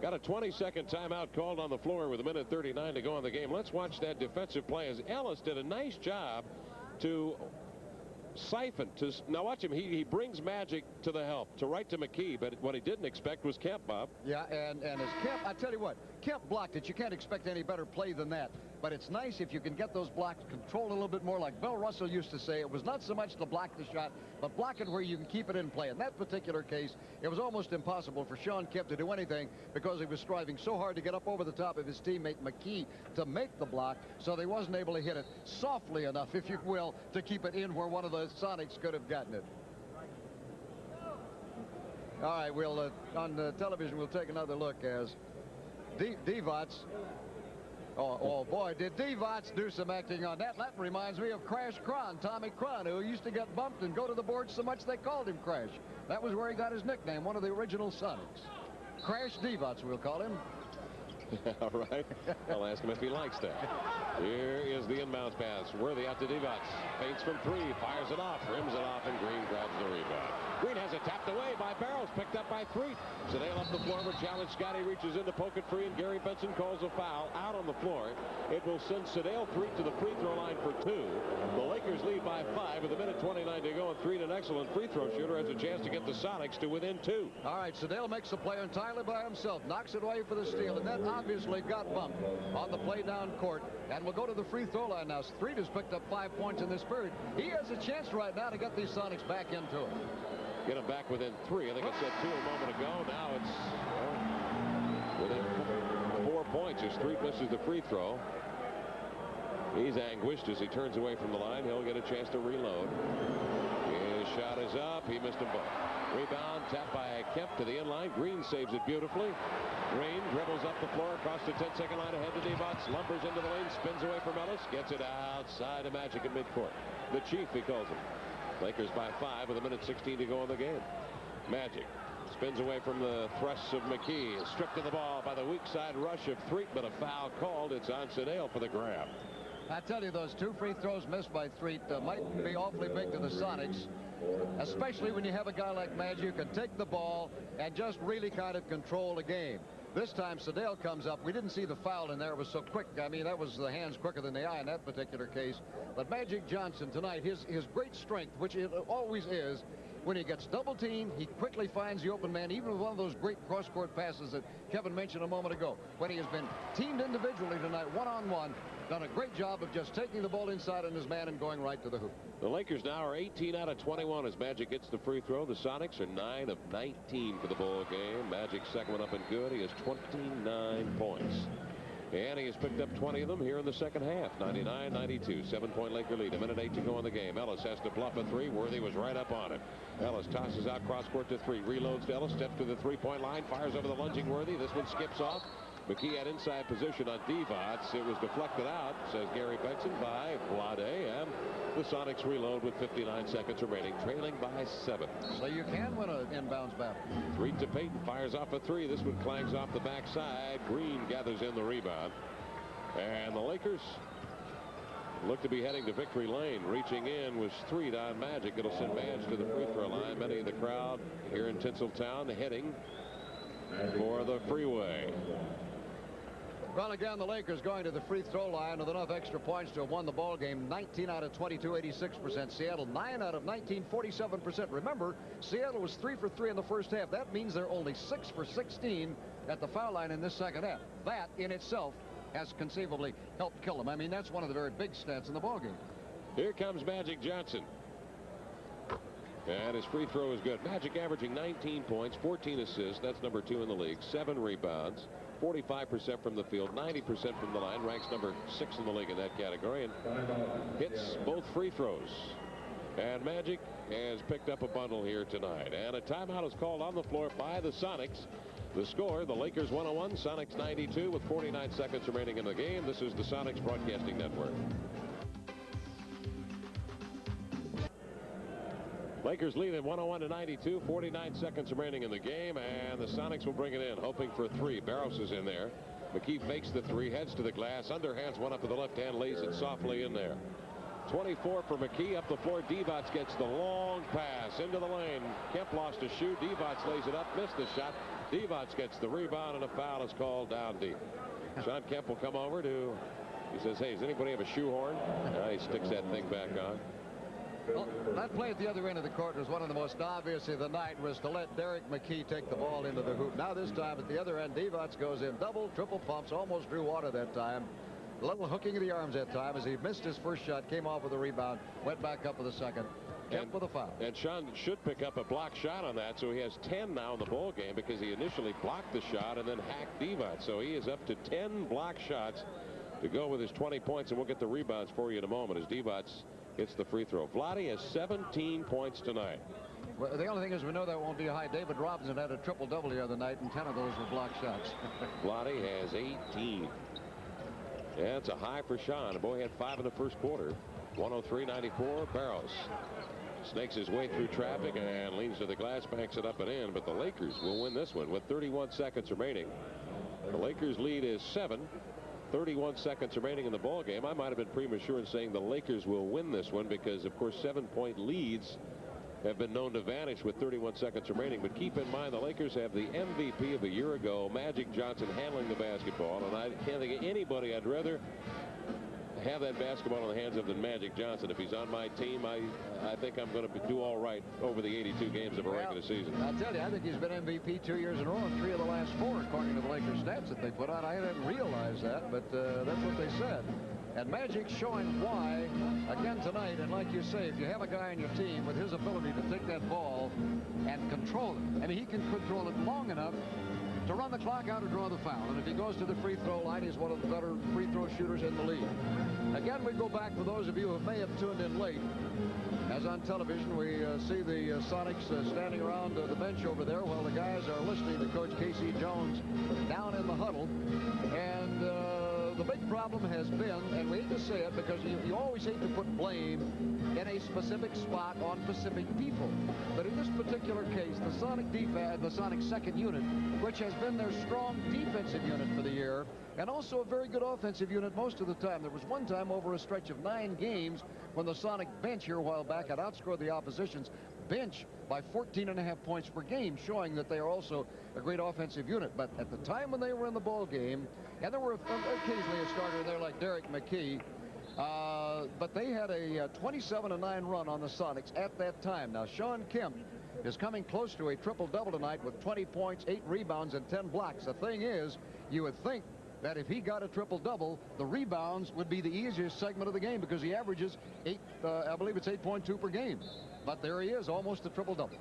A: Got a 20-second timeout called on the floor with 1:39 to go in the game. Let's watch that defensive play as Ellis did a nice job to siphon. Now watch him. He brings Magic to the help, to right to McKee, but what he didn't expect was Kemp, Bob.
C: Yeah, and as Kemp, I tell you what, Kemp blocked it. You can't expect any better play than that. But it's nice if you can get those blocks controlled a little bit more. Like Bill Russell used to say, it was not so much to block the shot, but block it where you can keep it in play. In that particular case, it was almost impossible for Sean Kemp to do anything because he was striving so hard to get up over the top of his teammate McKee to make the block, so they wasn't able to hit it softly enough, if you will, to keep it in where one of the Sonics could have gotten it. All right, we'll on the television we'll take another look as Divac. Oh boy, did Divac do some acting on that. That reminds me of Crash Cron, Tommy Cron, who used to get bumped and go to the board so much they called him Crash. That was where he got his nickname, one of the original Sonics. Crash Divac, we'll call him.
A: All right. I'll ask him if he likes that. Here is the inbounds pass. Worthy out to Divac. Feints from 3. Fires it off. Rims it off, and Green grabs the rebound. Green has it tapped away by Barrows. Picked up by 3. Sedale up the floor with challenge. Scotty reaches in to poke it free, and Gary Benson calls a foul out on the floor. It will send Sedale 3 to the free throw line for 2. The Lakers lead by 5 with 1:29 to go, and 3. An excellent free throw shooter has a chance to get the Sonics to within 2.
C: All right, Sedale makes the play entirely by himself. Knocks it away for the steal, and then obviously got bumped on the play down court, and we'll go to the free throw line now. Street has picked up 5 points in this period. He has a chance right now to get these Sonics back into it.
A: Get them back within 3. I think I said 2 a moment ago. Now it's within 4 points as Street misses the free throw. He's anguished as he turns away from the line. He'll get a chance to reload. His shot is up. He missed them both. Rebound tapped by Kemp to the inline. Green saves it beautifully. Green dribbles up the floor across the 10-second line ahead to Divac. Lumbers into the lane. Spins away from Ellis. Gets it outside of Magic in midcourt. The Chief, he calls him. Lakers by 5 with 1:16 to go in the game. Magic spins away from the thrusts of McKee. Stripped of the ball by the weak side rush of Threet, but a foul called. It's on Sedale for the grab.
C: I tell you, those 2 free throws missed by Threet might be awfully big to the Sonics, especially when you have a guy like Magic who can take the ball and just really kind of control the game. This time Sedale comes up. We didn't see the foul in there. It was so quick. I mean, that was the hands quicker than the eye in that particular case. But Magic Johnson tonight, his great strength, which it always is, when he gets double teamed, he quickly finds the open man, even with one of those great cross-court passes that Kevin mentioned a moment ago. When he has been teamed individually tonight, one-on-one, done a great job of just taking the ball inside on his man and going right to the hoop.
A: The Lakers now are 18 out of 21 as Magic gets the free throw. The Sonics are 9 of 19 for the ball game. Magic's second one up and good. He has 29 points. And he has picked up 20 of them here in the second half. 99-92. 7-point Laker lead. 1:08 to go in the game. Ellis has to bluff a 3. Worthy was right up on it. Ellis tosses out cross court to 3. Reloads to Ellis. Steps to the 3-point line. Fires over the lunging Worthy. This one skips off. McKee had inside position on Divac. It was deflected out, says Gary Benson, by Vlade, and the Sonics reload with 59 seconds remaining, trailing by 7.
C: So you can win an inbounds battle.
A: 3 to Payton, fires off a 3. This one clangs off the backside. Green gathers in the rebound. And the Lakers look to be heading to victory lane. Reaching in was Street on Magic. It'll send Madge to the free throw line. Many of the crowd here in Tinseltown heading for the freeway.
C: Well, again, the Lakers going to the free throw line with enough extra points to have won the ball game. 19 out of 22, 86%. Seattle 9 out of 19, 47%. Remember, Seattle was 3 for 3 in the first half. That means they're only 6 for 16 at the foul line in this second half. That in itself has conceivably helped kill them. I mean, that's one of the very big stats in the ballgame.
A: Here comes Magic Johnson. And his free throw is good. Magic averaging 19 points, 14 assists. That's number 2 in the league. 7 rebounds, 45% from the field, 90% from the line. Ranks number 6 in the league in that category. And hits both free throws. And Magic has picked up a bundle here tonight. And a timeout is called on the floor by the Sonics. The score, the Lakers 101, Sonics 92 with 49 seconds remaining in the game. This is the Sonics Broadcasting Network. Lakers lead at 101-92, 49 seconds remaining in the game, and the Sonics will bring it in, hoping for 3. Barros is in there. McKee fakes the 3, heads to the glass, underhands one up to the left hand, lays it softly in there. 24 for McKee up the floor. Divac gets the long pass into the lane. Kemp lost a shoe. Divac lays it up, missed the shot. Divac gets the rebound, and a foul is called down deep. Sean Kemp will come over to, he says, hey, does anybody have a shoehorn? He sticks that thing back on.
C: Well, that play at the other end of the court was one of the most obvious of the night, was to let Derek McKee take the ball into the hoop. Now this time at the other end, Divac goes in double, triple pumps, almost drew water that time. A little hooking of the arms that time as he missed his first shot, came off with a rebound, went back up with a second, kept with a foul.
A: And Sean should pick up a block shot on that, so he has 10 now in the ball game because he initially blocked the shot and then hacked Divac. So he is up to 10 block shots to go with his 20 points, and we'll get the rebounds for you in a moment as Divac hits the free throw. Vlade has 17 points tonight.
C: Well, the only thing is we know that won't be high. David Robinson had a triple-double the other night, and 10 of those were block shots.
A: Vlade has 18. Yeah, it's a high for Sean. The boy had 5 in the first quarter. 103-94. Barros snakes his way through traffic and leans to the glass, banks it up and in. But the Lakers will win this one with 31 seconds remaining. The Lakers lead is 7. 31 seconds remaining in the ball game. I might have been premature in saying the Lakers will win this one because, of course, 7-point leads have been known to vanish with 31 seconds remaining. But keep in mind, the Lakers have the MVP of a year ago, Magic Johnson, handling the basketball. And I can't think of anybody I'd rather have that basketball in the hands of than Magic Johnson. If he's on my team, I think I'm going to do all right over the 82 games of a regular season.
C: I'll tell you, I think he's been MVP 2 years in a row and 3 of the last 4, according to the Lakers stats that they put out. I didn't realize that, but that's what they said. And Magic's showing why again tonight. And like you say, if you have a guy on your team with his ability to take that ball and control it, I mean, he can control it long enough to run the clock out or draw the foul. And if he goes to the free throw line, he's one of the better free throw shooters in the league. Again, we go back for those of you who may have tuned in late. As on television, we see the Sonics standing around the bench over there while the guys are listening to Coach Casey Jones down in the huddle. And the big problem has been, and we hate to say it because you always hate to put blame in a specific spot on specific people. But in this particular case, the Sonic defense, the Sonic second unit, which has been their strong defensive unit for the year, and also a very good offensive unit most of the time. There was one time over a stretch of 9 games when the Sonic bench here a while back had outscored the opposition's bench by 14.5 points per game, showing that they are also a great offensive unit. But at the time when they were in the ball game, and there were occasionally a starter there like Derek McKee, but they had a 27-9 run on the Sonics at that time. Now, Sean Kemp is coming close to a triple-double tonight with 20 points, 8 rebounds, and 10 blocks. The thing is, you would think that if he got a triple-double, the rebounds would be the easiest segment of the game because he averages 8, I believe it's 8.2 per game. But there he is, almost a triple-double.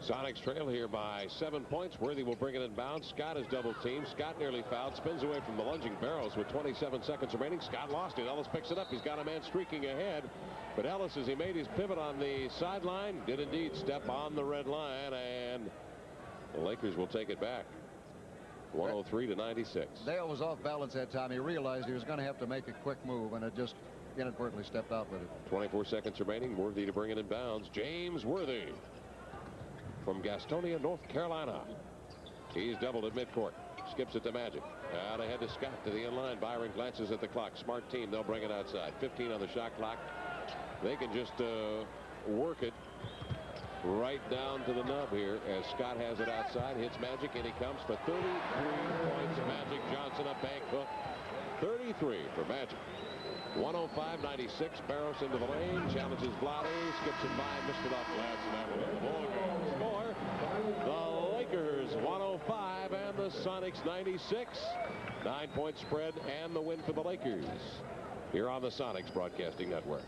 A: Sonics trail here by 7 points. Worthy will bring it in bounds. Scott is double teamed. Scott nearly fouled. Spins away from the lunging Barros with 27 seconds remaining. Scott lost it. Ellis picks it up. He's got a man streaking ahead. But Ellis, as he made his pivot on the sideline, did indeed step on the red line. And the Lakers will take it back. 103-96.
C: Dale was off balance that time. He realized he was going to have to make a quick move, and it just inadvertently stepped out with it.
A: 24 seconds remaining. Worthy to bring it in bounds. James Worthy from Gastonia, North Carolina. He's doubled at midcourt. Skips it to Magic. Out ahead to Scott to the end line. Byron glances at the clock. Smart team. They'll bring it outside. 15 on the shot clock. They can just work it right down to the nub here as Scott has it outside. Hits Magic, and he comes for 33 points. Magic Johnson, a bank hook. 33 for Magic. 105-96. Barros into the lane. Challenges Vlade. Skips it by. Missed it off glass. And that will be the score. The Lakers 105 and the Sonics 96. 9-point spread and the win for the Lakers here on the Sonics Broadcasting Network.